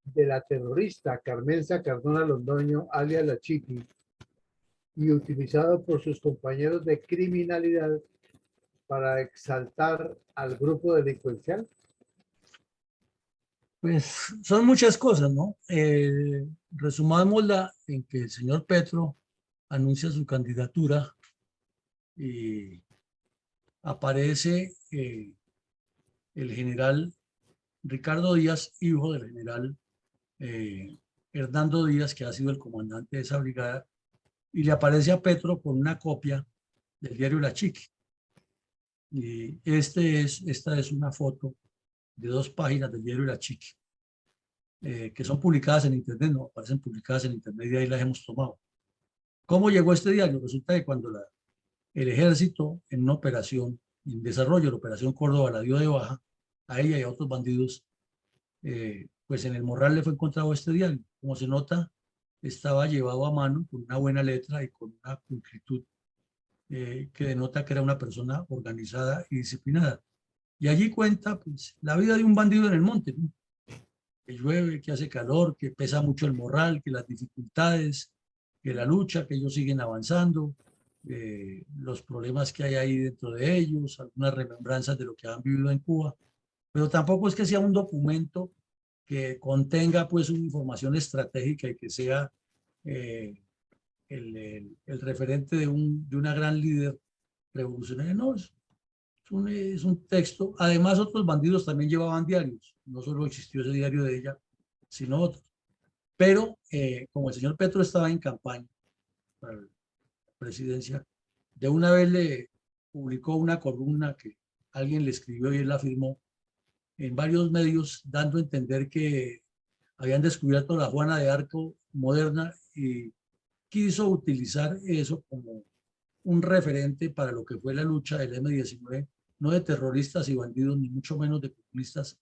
Speaker 5: de la terrorista Carmenza Cardona Londoño, alias La Chiqui, y utilizado por sus compañeros de criminalidad para exaltar al grupo delincuencial?
Speaker 1: Pues son muchas cosas, ¿no? Resumámosla en que el señor Petro anuncia su candidatura y aparece el general Ricardo Díaz, hijo del general Hernando Díaz, que ha sido el comandante de esa brigada, y le aparece a Petro con una copia del diario La Chiqui. Y esta es una foto de 2 páginas del diario La Chiqui, que son publicadas en internet, no aparecen publicadas en internet, y ahí las hemos tomado. ¿Cómo llegó este diario? Resulta que cuando el ejército, en una operación, en desarrollo, la operación Córdoba, la dio de baja a ella y a otros bandidos, pues en el morral le fue encontrado este diario. Como se nota, estaba llevado a mano con una buena letra y con una pulcritud que denota que era una persona organizada y disciplinada. Y allí cuenta pues la vida de un bandido en el monte, ¿no? que llueve, que hace calor, que pesa mucho el morral, que las dificultades, que la lucha, que ellos siguen avanzando, los problemas que hay ahí dentro de ellos, algunas remembranzas de lo que han vivido en Cuba, pero tampoco es que sea un documento que contenga pues una información estratégica y que sea eh, el referente de una gran líder revolucionaria. No, es un texto. Además, otros bandidos también llevaban diarios. No solo existió ese diario de ella, sino otros. Pero como el señor Petro estaba en campaña para la presidencia, de una vez le publicó una columna que alguien le escribió y él la firmó en varios medios, dando a entender que habían descubierto la Juana de Arco moderna y quiso utilizar eso como un referente para lo que fue la lucha del M-19, no de terroristas y bandidos, ni mucho menos de populistas,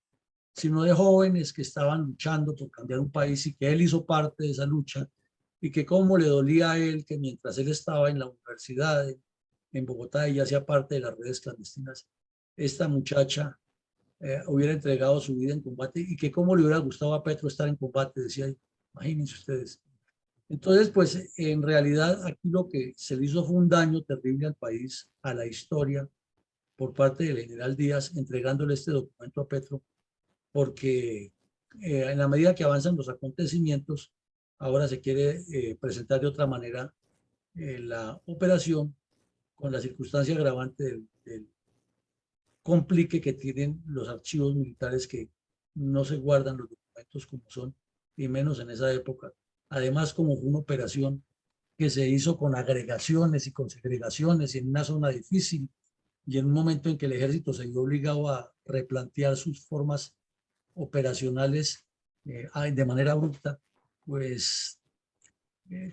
Speaker 1: sino de jóvenes que estaban luchando por cambiar un país y que él hizo parte de esa lucha y que cómo le dolía a él que mientras él estaba en la universidad en Bogotá y ya hacía parte de las redes clandestinas, esta muchacha hubiera entregado su vida en combate y que cómo le hubiera gustado a Petro estar en combate, decía, imagínense ustedes. Entonces, pues en realidad aquí lo que se le hizo fue un daño terrible al país, a la historia, por parte del general Díaz, entregándole este documento a Petro, porque en la medida que avanzan los acontecimientos, ahora se quiere presentar de otra manera la operación con la circunstancia agravante del complique que tienen los archivos militares que no se guardan los documentos como son, y menos en esa época. Además, como fue una operación que se hizo con agregaciones y con segregaciones y en una zona difícil, y en un momento en que el ejército se vio obligado a replantear sus formas operacionales de manera abrupta, pues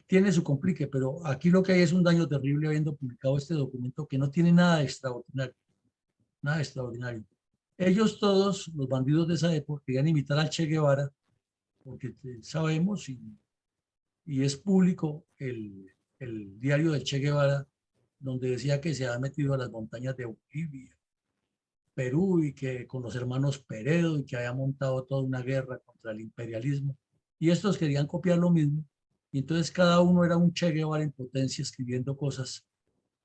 Speaker 1: tiene su complique, pero aquí lo que hay es un daño terrible habiendo publicado este documento que no tiene nada de extraordinario, nada de extraordinario. Ellos todos, los bandidos de esa época, querían imitar al Che Guevara, porque sabemos y es público el diario del Che Guevara, donde decía que se había metido a las montañas de Bolivia, Perú, y que con los hermanos Peredo, y que había montado toda una guerra contra el imperialismo. Y estos querían copiar lo mismo, y entonces cada uno era un Che Guevara en potencia escribiendo cosas,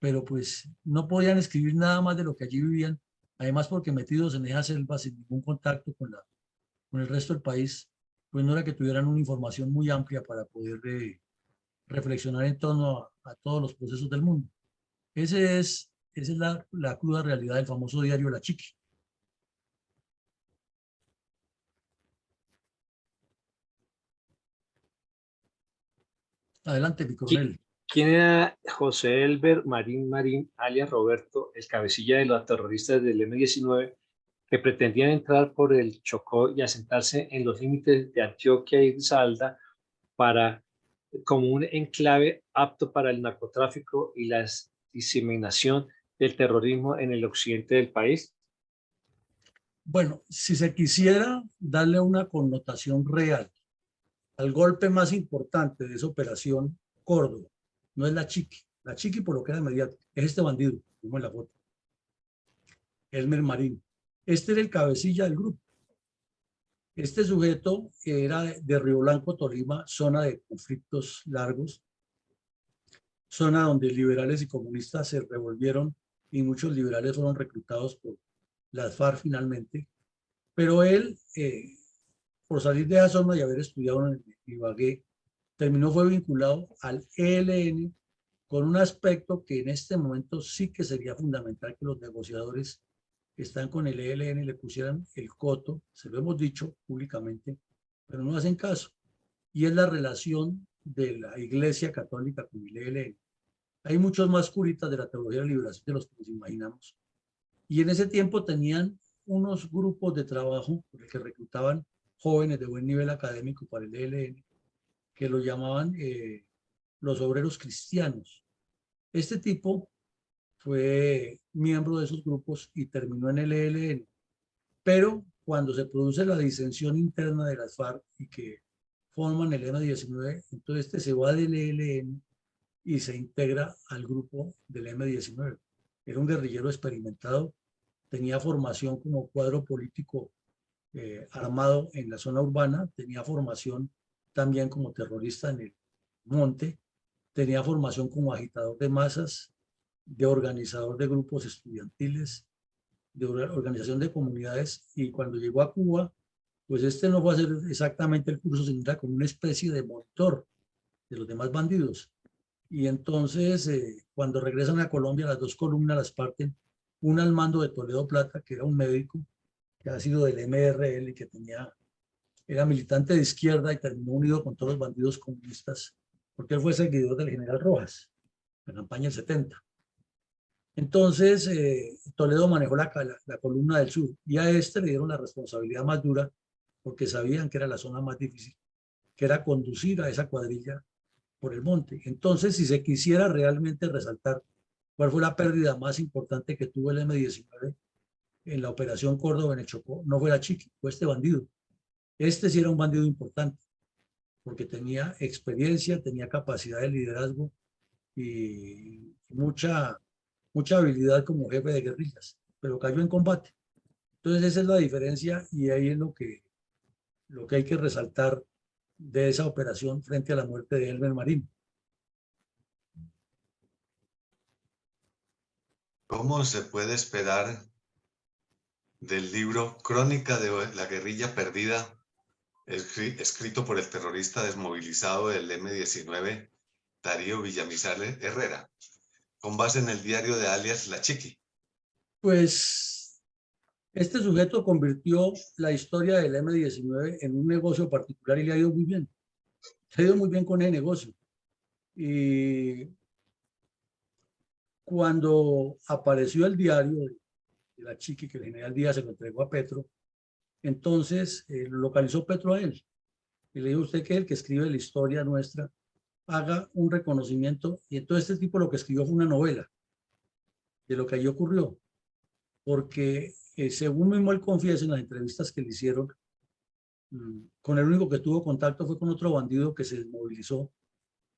Speaker 1: pero pues no podían escribir nada más de lo que allí vivían, además porque metidos en esa selva sin ningún contacto con el resto del país, pues no era que tuvieran una información muy amplia para poder reflexionar en torno a todos los procesos del mundo. Esa es la cruda realidad del famoso diario La Chiqui. Adelante, mi coronel.
Speaker 2: ¿Quién era José Elber Marín, alias Roberto, el cabecilla de los terroristas del M-19 que pretendían entrar por el Chocó y asentarse en los límites de Antioquia y Salda como un enclave apto para el narcotráfico y la diseminación del terrorismo en el occidente del país?
Speaker 1: Bueno, si se quisiera darle una connotación real al golpe más importante de esa operación Córdoba, no es la Chiqui por lo que era inmediato, es este bandido, como en la foto, Elmer Marín. Este era el cabecilla del grupo. Este sujeto era de Río Blanco, Tolima, zona de conflictos largos, zona donde liberales y comunistas se revolvieron y muchos liberales fueron reclutados por las FARC finalmente, pero él, por salir de esa zona y haber estudiado en Ibagué, fue vinculado al ELN con un aspecto que en este momento sí que sería fundamental que los negociadores que están con el ELN le pusieran el coto, se lo hemos dicho públicamente, pero no hacen caso, y es la relación de la Iglesia Católica con el ELN. Hay muchos más curitas de la teología de la liberación de los que nos imaginamos, y en ese tiempo tenían unos grupos de trabajo por el que reclutaban jóvenes de buen nivel académico para el ELN, que lo llamaban los obreros cristianos. Este tipo fue miembro de esos grupos y terminó en el ELN, pero cuando se produce la disensión interna de las FARC y que forman el M-19, entonces este se va del ELN y se integra al grupo del M-19. Era un guerrillero experimentado, tenía formación como cuadro político armado en la zona urbana, tenía formación también como terrorista en el monte, tenía formación como agitador de masas, de organizador de grupos estudiantiles, de organización de comunidades, y cuando llegó a Cuba, pues este no fue a hacer exactamente el curso, sino era como una especie de monitor de los demás bandidos. Y entonces, cuando regresan a Colombia, las dos columnas las parten, una al mando de Toledo Plata, que era un médico que ha sido del MRL y que era militante de izquierda y terminó unido con todos los bandidos comunistas, porque él fue seguidor del general Rojas, en la campaña del 70. Entonces, Toledo manejó la columna del sur, y a este le dieron la responsabilidad más dura, porque sabían que era la zona más difícil, que era conducir a esa cuadrilla por el monte. Entonces, si se quisiera realmente resaltar cuál fue la pérdida más importante que tuvo el M-19 en la operación Córdoba en el Chocó, no fue la Chiqui, fue este bandido. Este sí era un bandido importante, porque tenía experiencia, tenía capacidad de liderazgo y mucha habilidad como jefe de guerrillas, pero cayó en combate. Entonces esa es la diferencia, y ahí es lo que hay que resaltar de esa operación frente a la muerte de Elmer Marín.
Speaker 4: ¿Cómo se puede esperar del libro Crónica de la guerrilla perdida, escrito por el terrorista desmovilizado del M-19, Darío Villamizar Herrera, con base en el diario de alias La Chiqui?
Speaker 1: Pues este sujeto convirtió la historia del M-19 en un negocio particular y le ha ido muy bien. Se ha ido muy bien con el negocio. Y cuando apareció el diario de La Chiqui, que el general Díaz se lo entregó a Petro, entonces localizó Petro a él. Y le dijo: usted, que es el que escribe la historia nuestra, haga un reconocimiento. Y entonces este tipo lo que escribió fue una novela de lo que allí ocurrió, porque según mismo él confiesa en las entrevistas que le hicieron, con el único que tuvo contacto fue con otro bandido que se desmovilizó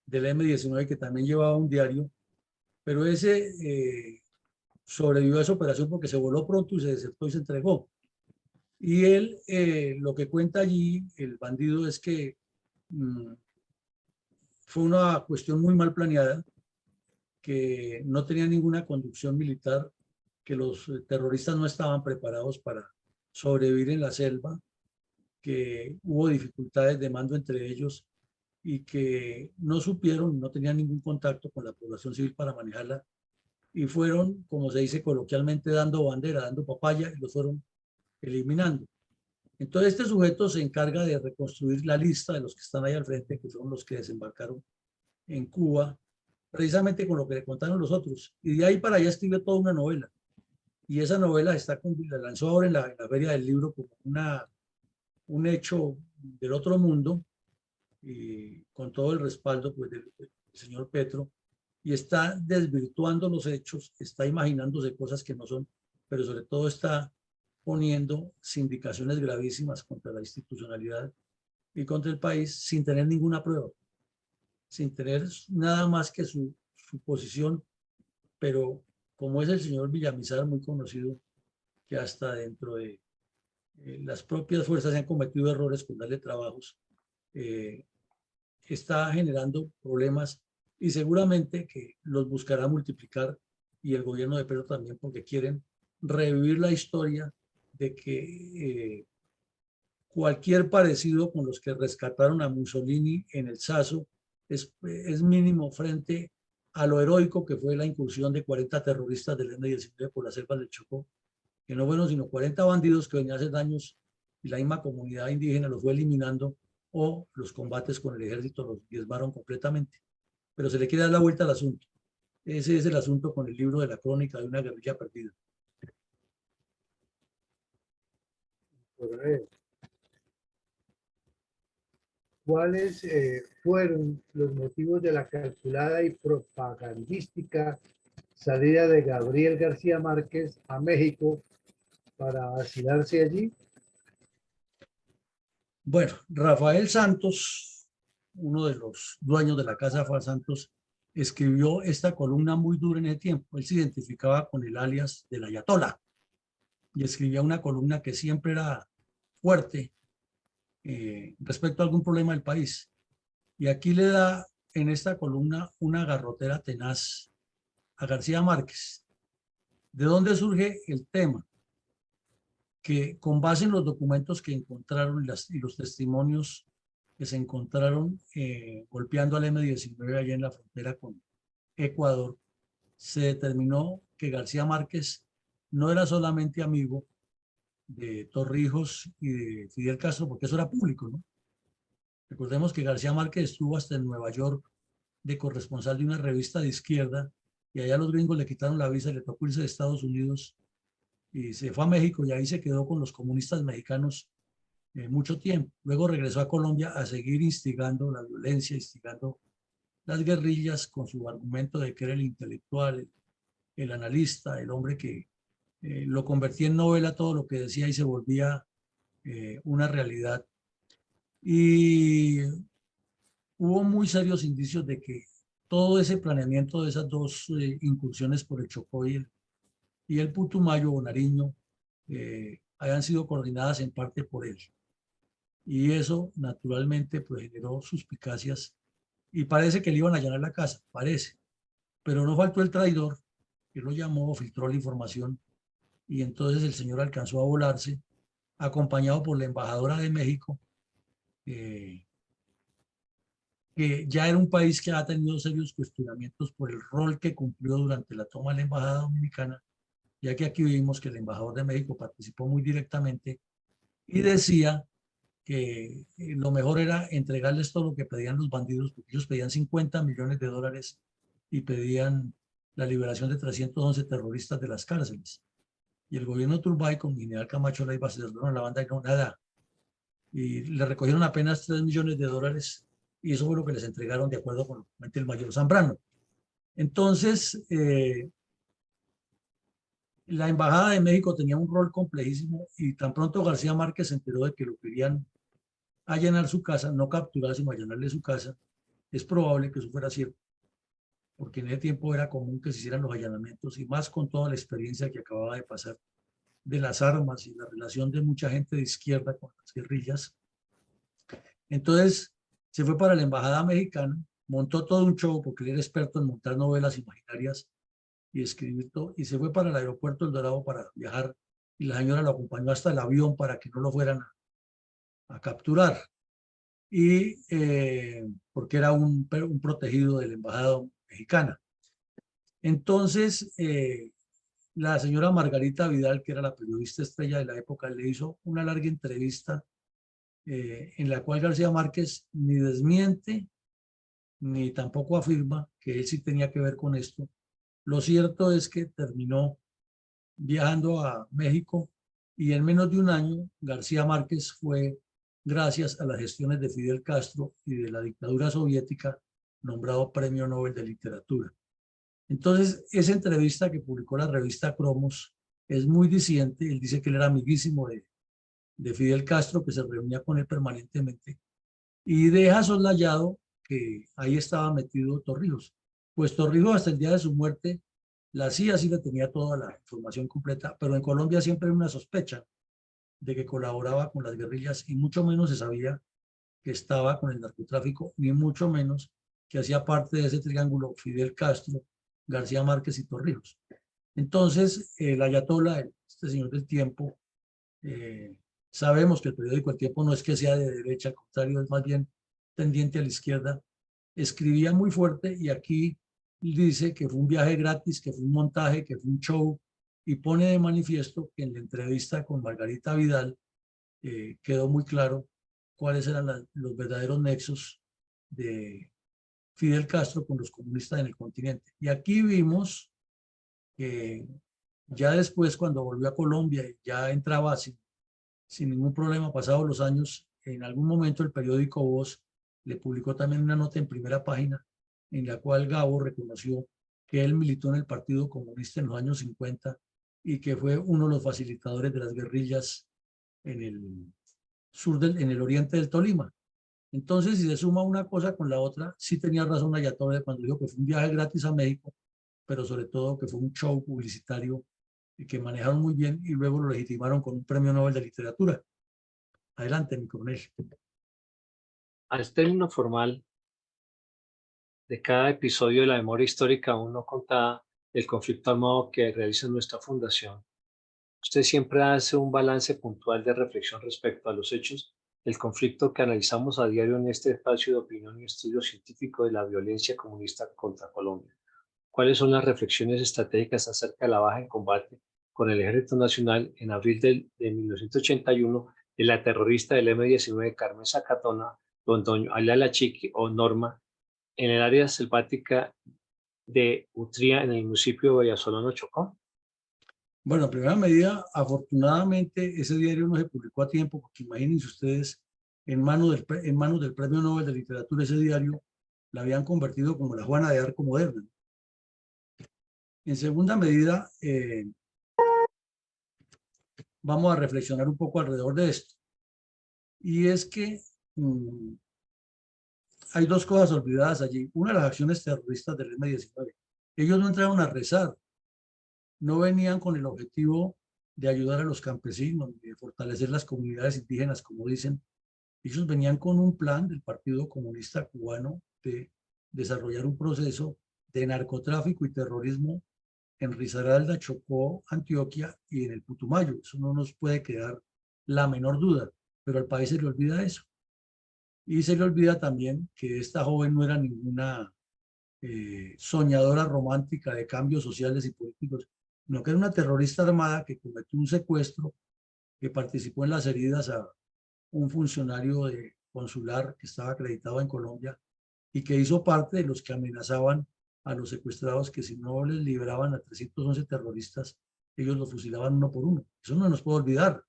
Speaker 1: del M-19, que también llevaba un diario, pero ese sobrevivió a esa operación porque se voló pronto y se desertó y se entregó. Y él, lo que cuenta allí, el bandido, es que fue una cuestión muy mal planeada, que no tenía ninguna conducción militar, que los terroristas no estaban preparados para sobrevivir en la selva, que hubo dificultades de mando entre ellos y que no supieron, no tenían ningún contacto con la población civil para manejarla, y fueron, como se dice coloquialmente, dando bandera, dando papaya, y los fueron eliminando. Entonces este sujeto se encarga de reconstruir la lista de los que están ahí al frente, que son los que desembarcaron en Cuba, precisamente con lo que le contaron los otros, y de ahí para allá escribió toda una novela, y esa novela la lanzó ahora en la Feria del Libro como un hecho del otro mundo, y con todo el respaldo pues del señor Petro, y está desvirtuando los hechos, está imaginándose cosas que no son, pero sobre todo está poniendo sindicaciones gravísimas contra la institucionalidad y contra el país, sin tener ninguna prueba, sin tener nada más que su posición. Pero como es el señor Villamizar, muy conocido, que hasta dentro de las propias fuerzas se han cometido errores con darle trabajos, está generando problemas, y seguramente que los buscará multiplicar, y el gobierno de Petro también, porque quieren revivir la historia de que cualquier parecido con los que rescataron a Mussolini en el Saso es mínimo frente a lo heroico que fue la incursión de 40 terroristas del M-19 por las selvas del Chocó, que no fueron sino 40 bandidos que venían a hacer daños, y la misma comunidad indígena los fue eliminando, o los combates con el ejército los diezmaron completamente. Pero se le quiere dar la vuelta al asunto. Ese es el asunto con el libro de la crónica de una guerrilla perdida.
Speaker 5: ¿Cuáles fueron los motivos de la calculada y propagandística salida de Gabriel García Márquez a México para asilarse allí?
Speaker 1: Bueno, Rafael Santos, uno de los dueños de la Casa Rafael Santos, escribió esta columna muy dura en el tiempo. Él se identificaba con el alias del Ayatollah y escribía una columna que siempre era fuerte respecto a algún problema del país. Y aquí le da en esta columna una garrotera tenaz a García Márquez. ¿De dónde surge el tema? Que con base en los documentos que encontraron y los testimonios que se encontraron golpeando al M-19 allá en la frontera con Ecuador, se determinó que García Márquez no era solamente amigo de Torrijos y de Fidel Castro, porque eso era público, ¿no? Recordemos que García Márquez estuvo hasta en Nueva York de corresponsal de una revista de izquierda y allá los gringos le quitaron la visa y le tocó irse de Estados Unidos y se fue a México y ahí se quedó con los comunistas mexicanos mucho tiempo. Luego regresó a Colombia a seguir instigando la violencia, instigando las guerrillas con su argumento de que era el intelectual, el analista, el hombre que lo convertía en novela todo lo que decía y se volvía una realidad. Y hubo muy serios indicios de que todo ese planeamiento de esas dos incursiones por el Chocó y el Putumayo o Nariño hayan sido coordinadas en parte por él. Y eso naturalmente pues generó suspicacias y parece que le iban a allanar la casa, parece. Pero no faltó el traidor que lo llamó, filtró la información y entonces el señor alcanzó a volarse acompañado por la embajadora de México, que ya era un país que ha tenido serios cuestionamientos por el rol que cumplió durante la toma de la embajada dominicana, ya que aquí vimos que el embajador de México participó muy directamente y decía que lo mejor era entregarles todo lo que pedían los bandidos, porque ellos pedían $50 millones y pedían la liberación de 311 terroristas de las cárceles. Y el gobierno Turbay con General Camacho la iba a hacer la banda y no nada. Y le recogieron apenas $3 millones y eso fue lo que les entregaron de acuerdo con el mayor Zambrano. Entonces, la embajada de México tenía un rol complejísimo y tan pronto García Márquez se enteró de que lo querían allanar su casa, no capturar, sino allanarle su casa, es probable que eso fuera cierto, porque en ese tiempo era común que se hicieran los allanamientos y más con toda la experiencia que acababa de pasar de las armas y la relación de mucha gente de izquierda con las guerrillas. Entonces se fue para la embajada mexicana, montó todo un show porque él era experto en montar novelas imaginarias y escribir todo, y se fue para el aeropuerto El Dorado para viajar y la señora lo acompañó hasta el avión para que no lo fueran a capturar y porque era un protegido de la embajada mexicana. Entonces la señora Margarita Vidal, que era la periodista estrella de la época, le hizo una larga entrevista en la cual García Márquez ni desmiente ni tampoco afirma que él sí tenía que ver con esto. Lo cierto es que terminó viajando a México y en menos de un año García Márquez fue, gracias a las gestiones de Fidel Castro y de la dictadura soviética, nombrado Premio Nobel de Literatura. Entonces, esa entrevista que publicó la revista Cromos es muy diciente. Él dice que él era amiguísimo de Fidel Castro, que se reunía con él permanentemente, y deja soslayado que ahí estaba metido Torrijos. Pues Torrijos hasta el día de su muerte, la CIA sí le tenía toda la información completa, pero en Colombia siempre hay una sospecha de que colaboraba con las guerrillas y mucho menos se sabía que estaba con el narcotráfico, ni mucho menos que hacía parte de ese triángulo Fidel Castro, García Márquez y Torrijos. Entonces, el ayatolá, este señor del tiempo, sabemos que el periódico El Tiempo no es que sea de derecha, al contrario, es más bien tendiente a la izquierda, escribía muy fuerte y aquí dice que fue un viaje gratis, que fue un montaje, que fue un show, y pone de manifiesto que en la entrevista con Margarita Vidal quedó muy claro cuáles eran los verdaderos nexos de Fidel Castro con los comunistas en el continente. Y aquí vimos que ya después, cuando volvió a Colombia, ya entraba sin ningún problema, pasados los años, en algún momento el periódico Voz le publicó también una nota en primera página en la cual Gabo reconoció que él militó en el Partido Comunista en los años 50 y que fue uno de los facilitadores de las guerrillas en el en el oriente del Tolima. Entonces, si se suma una cosa con la otra, sí tenía razón Ayatollah cuando dijo que fue un viaje gratis a México, pero sobre todo que fue un show publicitario que manejaron muy bien y luego lo legitimaron con un premio Nobel de Literatura. Adelante, mi coronel.
Speaker 2: Al término formal de cada episodio de la memoria histórica aún no contada del conflicto armado que realiza nuestra fundación, usted siempre hace un balance puntual de reflexión respecto a los hechos del conflicto que analizamos a diario en este espacio de opinión y estudio científico de la violencia comunista contra Colombia. ¿Cuáles son las reflexiones estratégicas acerca de la baja en combate con el Ejército Nacional en abril de 1981 de la terrorista del M-19 Carmenza Cardona Londoño, alias La Chiqui o Norma, en el área selvática de Utría, en el municipio de Vallasolano, Chocó?
Speaker 1: Bueno, en primera medida, afortunadamente ese diario no se publicó a tiempo, porque imagínense ustedes, en manos del Premio Nobel de Literatura, ese diario la habían convertido como la Juana de Arco moderna. En segunda medida, vamos a reflexionar un poco alrededor de esto. Y es que hay dos cosas olvidadas allí. Una, las acciones terroristas del M-19. Ellos no entraron a rezar, no venían con el objetivo de ayudar a los campesinos, de fortalecer las comunidades indígenas, como dicen. Ellos venían con un plan del Partido Comunista Cubano de desarrollar un proceso de narcotráfico y terrorismo en Risaralda, Chocó, Antioquia y en el Putumayo. Eso no nos puede quedar la menor duda, pero al país se le olvida eso. Y se le olvida también que esta joven no era ninguna soñadora romántica de cambios sociales y políticos, sino que era una terrorista armada que cometió un secuestro, que participó en las heridas a un funcionario consular que estaba acreditado en Colombia y que hizo parte de los que amenazaban a los secuestrados, que si no les liberaban a 311 terroristas, ellos los fusilaban uno por uno. Eso no nos puede olvidar,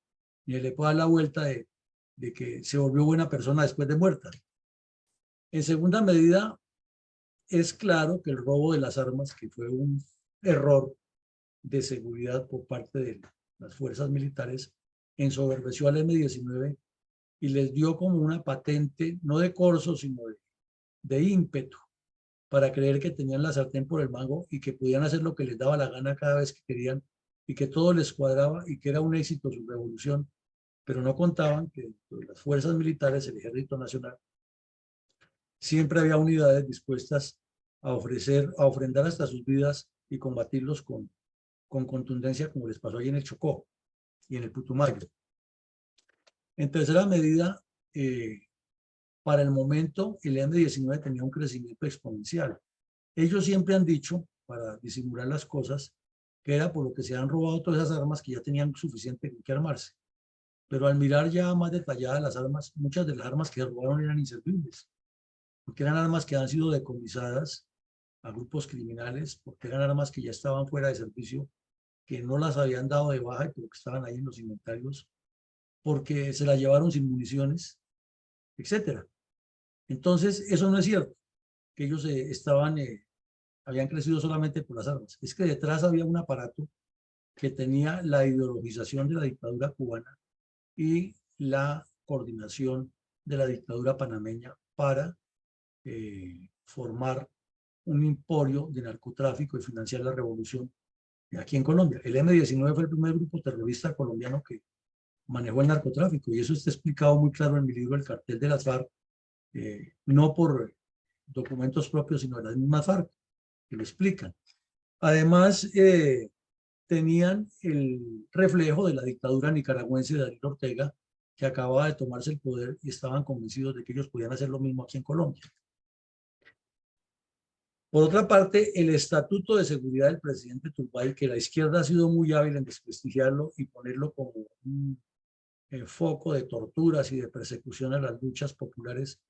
Speaker 1: ni le puede dar la vuelta de que se volvió buena persona después de muerta. En segunda medida, es claro que el robo de las armas, que fue un error de seguridad por parte de las fuerzas militares, ensoberbeció al M-19 y les dio como una patente, no de corso, sino de ímpetu, para creer que tenían la sartén por el mango y que podían hacer lo que les daba la gana cada vez que querían y que todo les cuadraba y que era un éxito su revolución, pero no contaban que dentro de las fuerzas militares, el Ejército Nacional, siempre había unidades dispuestas a ofrendar hasta sus vidas y combatirlos con contundencia, como les pasó ahí en el Chocó y en el Putumayo. En tercera medida, para el momento, el M-19 tenía un crecimiento exponencial. Ellos siempre han dicho, para disimular las cosas, que era por lo que se han robado todas esas armas, que ya tenían suficiente con que armarse. Pero al mirar ya más detalladas las armas, muchas de las armas que robaron eran inservibles, porque eran armas que han sido decomisadas a grupos criminales, porque eran armas que ya estaban fuera de servicio, que no las habían dado de baja, pero que estaban ahí en los inventarios, porque se las llevaron sin municiones, etcétera. Entonces, eso no es cierto, que ellos habían crecido solamente por las armas. Es que detrás había un aparato que tenía la ideologización de la dictadura cubana y la coordinación de la dictadura panameña para formar un emporio de narcotráfico y financiar la revolución aquí en Colombia. El M-19 fue el primer grupo terrorista colombiano que manejó el narcotráfico, y eso está explicado muy claro en mi libro El cartel de las FARC, no por documentos propios, sino de las mismas FARC, que lo explican. Además, tenían el reflejo de la dictadura nicaragüense de Daniel Ortega, que acababa de tomarse el poder, y estaban convencidos de que ellos podían hacer lo mismo aquí en Colombia. Por otra parte, el Estatuto de Seguridad del presidente Turbay, que la izquierda ha sido muy hábil en desprestigiarlo y ponerlo como un foco de torturas y de persecución a las luchas populares,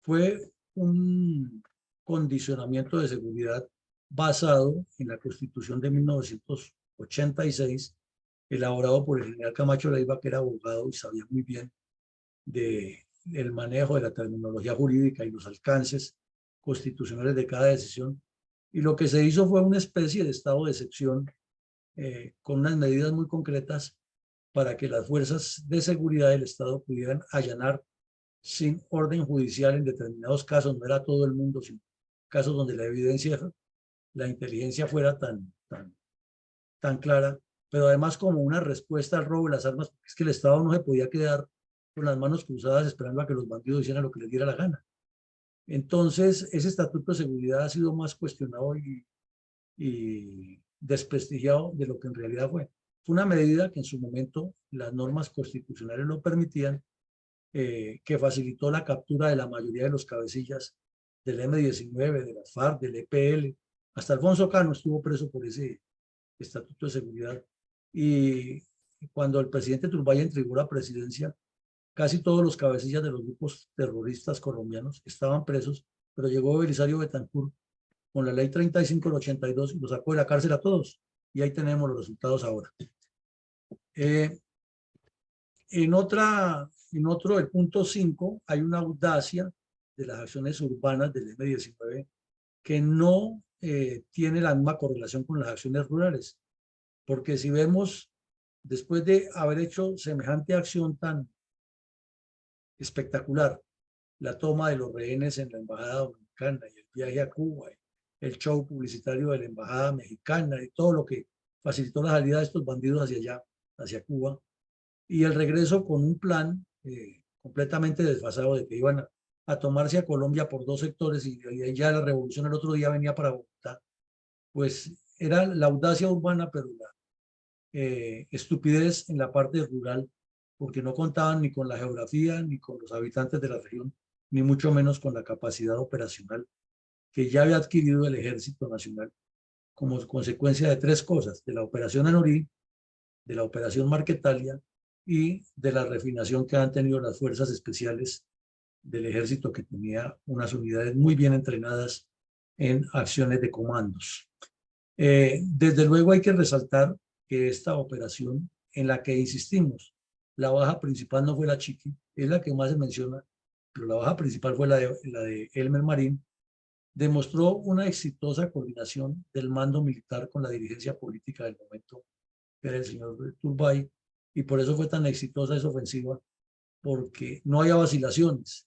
Speaker 1: fue un condicionamiento de seguridad basado en la Constitución de 1986, elaborado por el general Camacho Leiva, que era abogado y sabía muy bien del manejo de la terminología jurídica y los alcances constitucionales de cada decisión. Y lo que se hizo fue una especie de estado de excepción con unas medidas muy concretas para que las fuerzas de seguridad del Estado pudieran allanar sin orden judicial en determinados casos. No era todo el mundo, sino casos donde la evidencia, la inteligencia fuera tan clara, pero además como una respuesta al robo de las armas, porque es que el Estado no se podía quedar con las manos cruzadas esperando a que los bandidos hicieran lo que les diera la gana. Entonces, ese estatuto de seguridad ha sido más cuestionado y desprestigiado de lo que en realidad fue. Fue una medida que en su momento las normas constitucionales lo permitían, que facilitó la captura de la mayoría de los cabecillas del M-19, de las FARC, del EPL. Hasta Alfonso Cano estuvo preso por ese estatuto de seguridad. Y cuando el presidente Turbay entregó la presidencia, casi todos los cabecillas de los grupos terroristas colombianos estaban presos, pero llegó Belisario Betancur con la ley 35 del 82 y lo sacó de la cárcel a todos. Y ahí tenemos los resultados ahora. En otro, el punto 5, hay una audacia de las acciones urbanas del M-19 que no tiene la misma correlación con las acciones rurales. Porque si vemos, después de haber hecho semejante acción tan espectacular, la toma de los rehenes en la embajada dominicana y el viaje a Cuba, el show publicitario de la embajada mexicana y todo lo que facilitó la salida de estos bandidos hacia allá, hacia Cuba, y el regreso con un plan completamente desfasado de que iban a tomarse a Colombia por 2 sectores y ya la revolución el otro día venía para Bogotá. Pues era la audacia urbana, pero la estupidez en la parte rural, porque no contaban ni con la geografía, ni con los habitantes de la región, ni mucho menos con la capacidad operacional que ya había adquirido el Ejército Nacional como consecuencia de 3 cosas: de la operación Anorí, de la operación Marquetalia y de la refinación que han tenido las fuerzas especiales del ejército, que tenía unas unidades muy bien entrenadas en acciones de comandos. Desde luego hay que resaltar que esta operación, en la que insistimos, la baja principal no fue la Chiqui, es la que más se menciona, pero la baja principal fue la de Elmer Marín, demostró una exitosa coordinación del mando militar con la dirigencia política del momento, que era el señor Turbay, y por eso fue tan exitosa esa ofensiva, porque no había vacilaciones.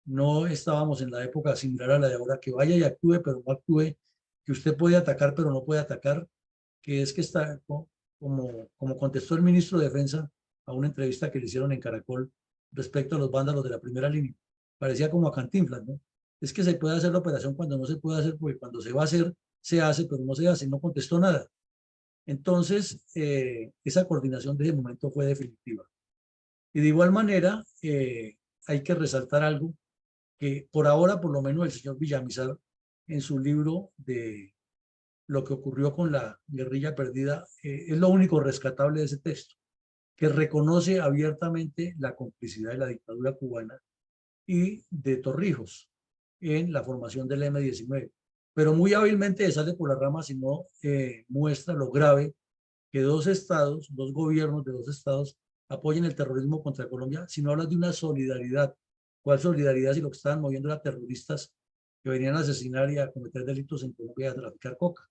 Speaker 1: No estábamos en la época similar a la de ahora, que vaya y actúe, pero no actúe, que usted puede atacar, pero no puede atacar, que es que está, como contestó el ministro de Defensa a una entrevista que le hicieron en Caracol respecto a los vándalos de la primera línea. Parecía como a Cantinflas, ¿no? Es que se puede hacer la operación cuando no se puede hacer, porque cuando se va a hacer, se hace, pero no se hace, no contestó nada. Entonces, esa coordinación de ese momento fue definitiva. Y de igual manera, hay que resaltar algo que por ahora, por lo menos el señor Villamizar, en su libro de lo que ocurrió con la guerrilla perdida, es lo único rescatable de ese texto, que reconoce abiertamente la complicidad de la dictadura cubana y de Torrijos en la formación del M-19. Pero muy hábilmente sale por la rama si no muestra lo grave que 2 estados, 2 gobiernos de 2 estados apoyen el terrorismo contra Colombia, si no hablas de una solidaridad. ¿Cuál solidaridad si lo que estaban moviendo eran terroristas que venían a asesinar y a cometer delitos en Colombia y a traficar coca?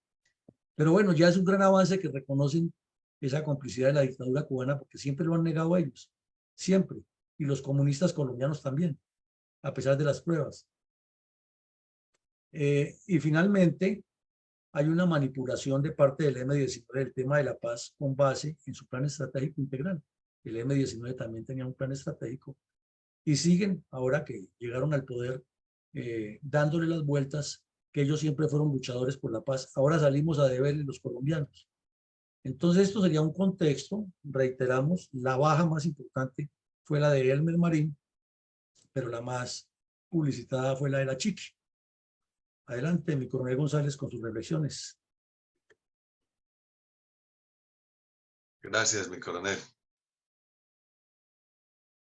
Speaker 1: Pero bueno, ya es un gran avance que reconocen esa complicidad de la dictadura cubana, porque siempre lo han negado ellos, siempre, y los comunistas colombianos también, a pesar de las pruebas. Y finalmente, hay una manipulación de parte del M-19 del tema de la paz con base en su plan estratégico integral. El M-19 también tenía un plan estratégico y siguen, ahora que llegaron al poder, dándole las vueltas, que ellos siempre fueron luchadores por la paz. Ahora salimos a deberle los colombianos. Entonces esto sería un contexto, reiteramos, la baja más importante fue la de Elmer Marín, pero la más publicitada fue la de la Chiqui. Adelante, mi coronel González, con sus reflexiones.
Speaker 4: Gracias, mi coronel.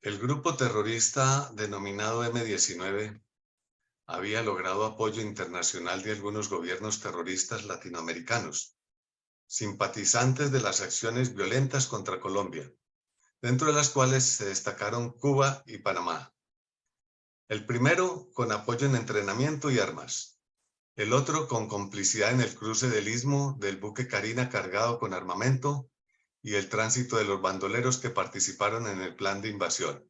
Speaker 4: El grupo terrorista denominado M-19 había logrado apoyo internacional de algunos gobiernos terroristas latinoamericanos, simpatizantes de las acciones violentas contra Colombia, dentro de las cuales se destacaron Cuba y Panamá. El primero con apoyo en entrenamiento y armas, el otro con complicidad en el cruce del istmo del buque Carina cargado con armamento y el tránsito de los bandoleros que participaron en el plan de invasión.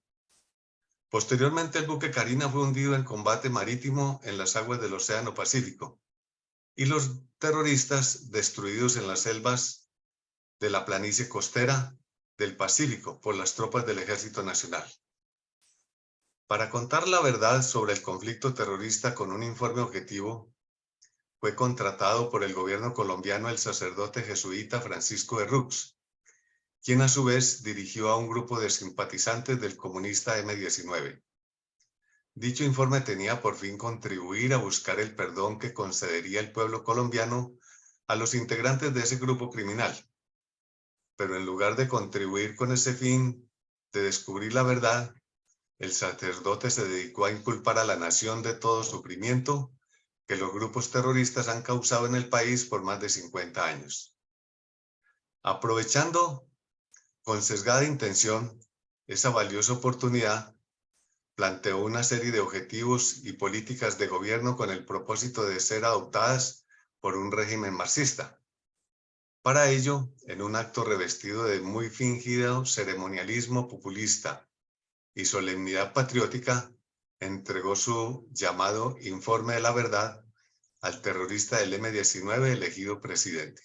Speaker 4: Posteriormente, el buque Carina fue hundido en combate marítimo en las aguas del Océano Pacífico y los terroristas destruidos en las selvas de la planicie costera del Pacífico por las tropas del Ejército Nacional. Para contar la verdad sobre el conflicto terrorista con un informe objetivo, fue contratado por el gobierno colombiano el sacerdote jesuita Francisco de Rux, quien a su vez dirigió a un grupo de simpatizantes del comunista M-19. Dicho informe tenía por fin contribuir a buscar el perdón que concedería el pueblo colombiano a los integrantes de ese grupo criminal. Pero en lugar de contribuir con ese fin de descubrir la verdad, el sacerdote se dedicó a inculpar a la nación de todo sufrimiento que los grupos terroristas han causado en el país por más de 50 años. Aprovechando con sesgada intención esa valiosa oportunidad, planteó una serie de objetivos y políticas de gobierno con el propósito de ser adoptadas por un régimen marxista. Para ello, en un acto revestido de muy fingido ceremonialismo populista y solemnidad patriótica, entregó su llamado Informe de la Verdad al terrorista del M-19 elegido presidente.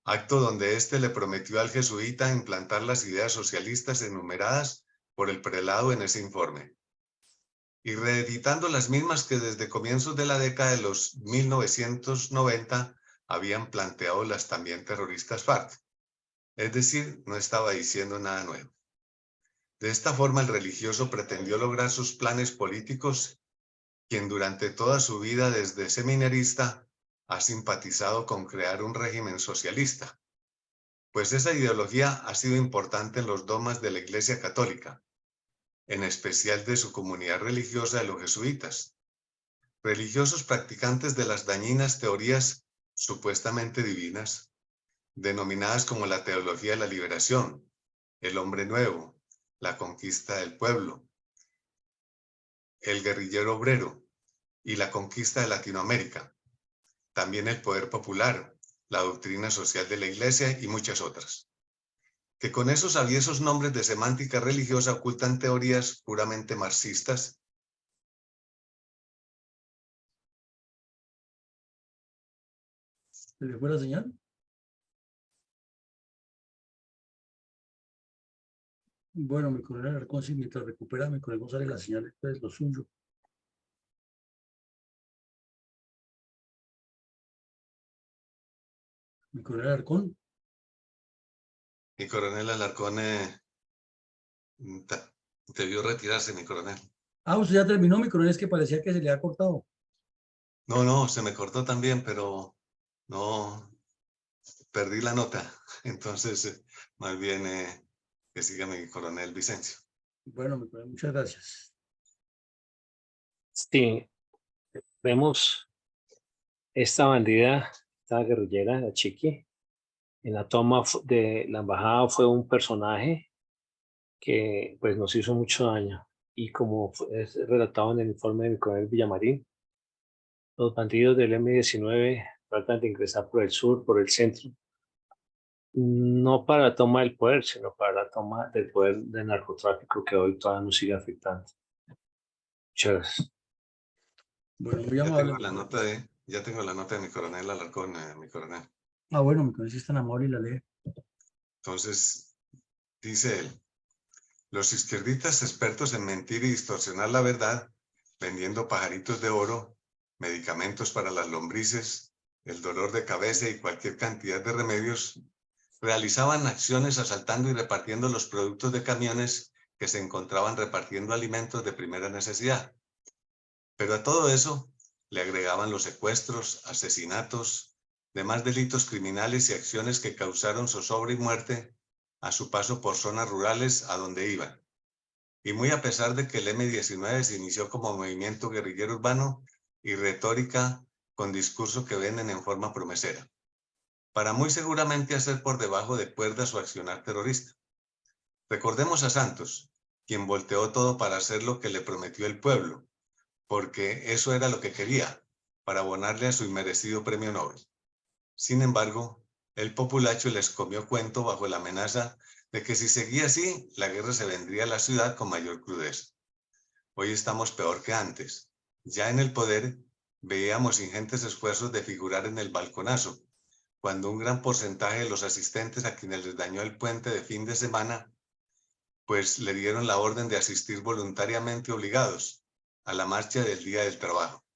Speaker 4: Acto donde éste le prometió al jesuita implantar las ideas socialistas enumeradas por el prelado en ese informe, y reeditando las mismas que desde comienzos de la década de los 1990 habían planteado las también terroristas FARC. Es decir, no estaba diciendo nada nuevo. De esta forma, el religioso pretendió lograr sus planes políticos, quien durante toda su vida desde seminarista ha simpatizado con crear un régimen socialista, pues esa ideología ha sido importante en los dogmas de la Iglesia Católica, en especial de su comunidad religiosa de los jesuitas, religiosos practicantes de las dañinas teorías supuestamente divinas, denominadas como la teología de la liberación, el hombre nuevo, la conquista del pueblo, el guerrillero obrero y la conquista de Latinoamérica, también el poder popular, la doctrina social de la Iglesia y muchas otras, que con esos aviesos nombres de semántica religiosa ocultan teorías puramente marxistas.
Speaker 1: ¿Se le fue la señal? Bueno, mi coronel Alarcón, si mientras recupera, mi coronel González, la señal es lo suyo. Mi coronel Alarcón.
Speaker 4: Mi coronel Alarcón debió retirarse, mi coronel.
Speaker 1: Ah, usted ya terminó, mi coronel, es que parecía que se le ha cortado.
Speaker 4: No, se me cortó también, pero no, perdí la nota. Entonces, más bien que siga mi coronel Vicencio.
Speaker 1: Bueno, mi coronel, muchas gracias.
Speaker 2: Sí, vemos esta bandida, esta guerrillera, la Chiqui, en la toma de la embajada fue un personaje que pues nos hizo mucho daño. Y como es relatado en el informe del coronel Villamarín, los bandidos del M-19 tratan de ingresar por el sur, por el centro, no para la toma del poder, sino para la toma del poder del narcotráfico que hoy todavía nos sigue afectando. Muchas gracias.
Speaker 1: Bueno, muy amable.
Speaker 4: Ya tengo la nota de mi coronel Alarcón, mi coronel.
Speaker 1: Ah, bueno, mi coronel, si es tan amable y la lee.
Speaker 4: Entonces, dice él, los izquierdistas expertos en mentir y distorsionar la verdad, vendiendo pajaritos de oro, medicamentos para las lombrices, el dolor de cabeza y cualquier cantidad de remedios, realizaban acciones asaltando y repartiendo los productos de camiones que se encontraban repartiendo alimentos de primera necesidad. Pero a todo eso le agregaban los secuestros, asesinatos, demás delitos criminales y acciones que causaron zozobra y muerte a su paso por zonas rurales a donde iban. Y muy a pesar de que el M-19 se inició como movimiento guerrillero urbano y retórica con discurso que venden en forma promesera, para muy seguramente hacer por debajo de cuerdas su accionar terrorista. Recordemos a Santos, quien volteó todo para hacer lo que le prometió el pueblo, porque eso era lo que quería, para abonarle a su inmerecido premio Nobel. Sin embargo, el populacho les comió cuento bajo la amenaza de que si seguía así, la guerra se vendría a la ciudad con mayor crudeza. Hoy estamos peor que antes. Ya en el poder, veíamos ingentes esfuerzos de figurar en el balconazo, cuando un gran porcentaje de los asistentes a quienes les dañó el puente de fin de semana, pues le dieron la orden de asistir voluntariamente obligados a la marcha del Día del Trabajo.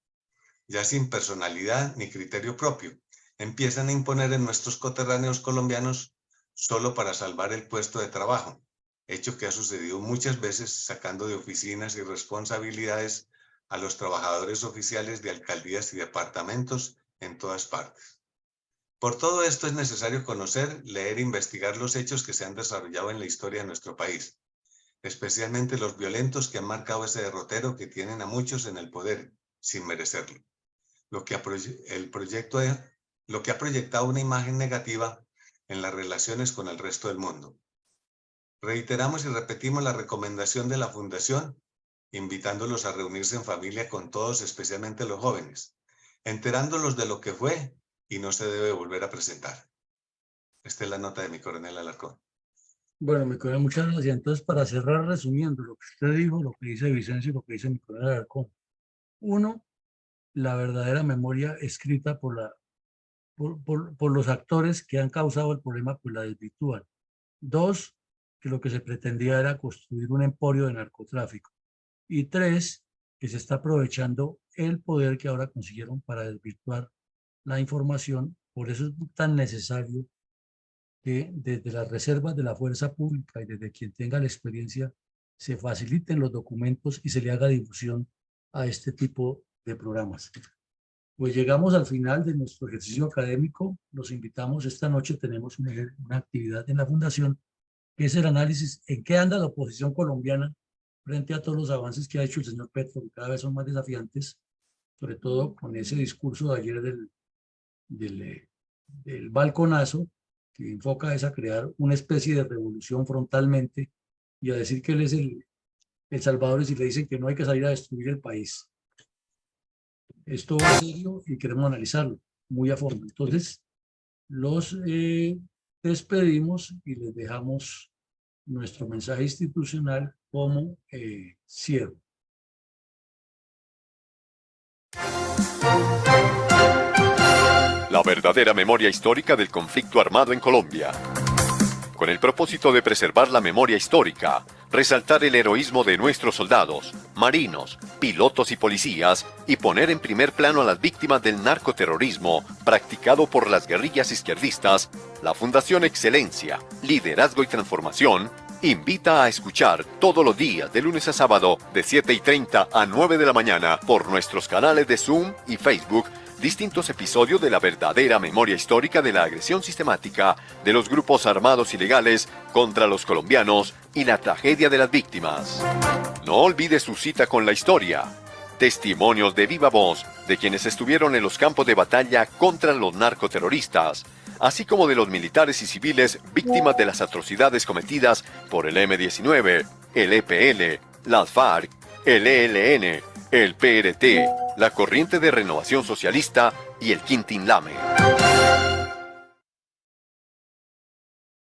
Speaker 4: Ya sin personalidad ni criterio propio, empiezan a imponer en nuestros coterráneos colombianos solo para salvar el puesto de trabajo, hecho que ha sucedido muchas veces sacando de oficinas y responsabilidades a los trabajadores oficiales de alcaldías y departamentos en todas partes. Por todo esto es necesario conocer, leer e investigar los hechos que se han desarrollado en la historia de nuestro país, especialmente los violentos que han marcado ese derrotero que tienen a muchos en el poder sin merecerlo, lo que ha proyectado una imagen negativa en las relaciones con el resto del mundo. Reiteramos y repetimos la recomendación de la Fundación, invitándolos a reunirse en familia con todos, especialmente los jóvenes, enterándolos de lo que fue y no se debe volver a presentar. Esta es la nota de mi coronel Alarcón.
Speaker 1: Bueno, mi coronel, muchas gracias. Entonces, para cerrar, resumiendo lo que usted dijo, lo que dice Vicencio y lo que dice mi coronel Alarcón. Uno, la verdadera memoria escrita por los actores que han causado el problema, pues la desvirtúan. Dos, que lo que se pretendía era construir un emporio de narcotráfico. Y tres, que se está aprovechando el poder que ahora consiguieron para desvirtuar la información. Por eso es tan necesario que desde las reservas de la fuerza pública y desde quien tenga la experiencia se faciliten los documentos y se le haga difusión a este tipo de programas. Pues llegamos al final de nuestro ejercicio académico. Los invitamos. Esta noche tenemos una actividad en la Fundación, que es el análisis en qué anda la oposición colombiana frente a todos los avances que ha hecho el señor Petro, que cada vez son más desafiantes, sobre todo con ese discurso de ayer del balconazo, que enfoca es a crear una especie de revolución frontalmente y a decir que él es el Salvador y si le dicen que no hay que salir a destruir el país. Esto es serio y queremos analizarlo muy a fondo. Entonces, los despedimos y les dejamos nuestro mensaje institucional como cierre.
Speaker 3: La verdadera memoria histórica del conflicto armado en Colombia. Con el propósito de preservar la memoria histórica, resaltar el heroísmo de nuestros soldados, marinos, pilotos y policías, y poner en primer plano a las víctimas del narcoterrorismo practicado por las guerrillas izquierdistas, la Fundación Excelencia, Liderazgo y Transformación invita a escuchar todos los días de lunes a sábado de 7:30 a 9 de la mañana por nuestros canales de Zoom y Facebook distintos episodios de la verdadera memoria histórica de la agresión sistemática de los grupos armados ilegales contra los colombianos y la tragedia de las víctimas. No olvide su cita con la historia. Testimonios de viva voz de quienes estuvieron en los campos de batalla contra los narcoterroristas, así como de los militares y civiles víctimas de las atrocidades cometidas por el M-19, el EPL, las FARC, el ELN, el PRT, la Corriente de Renovación Socialista y el Quintín Lame.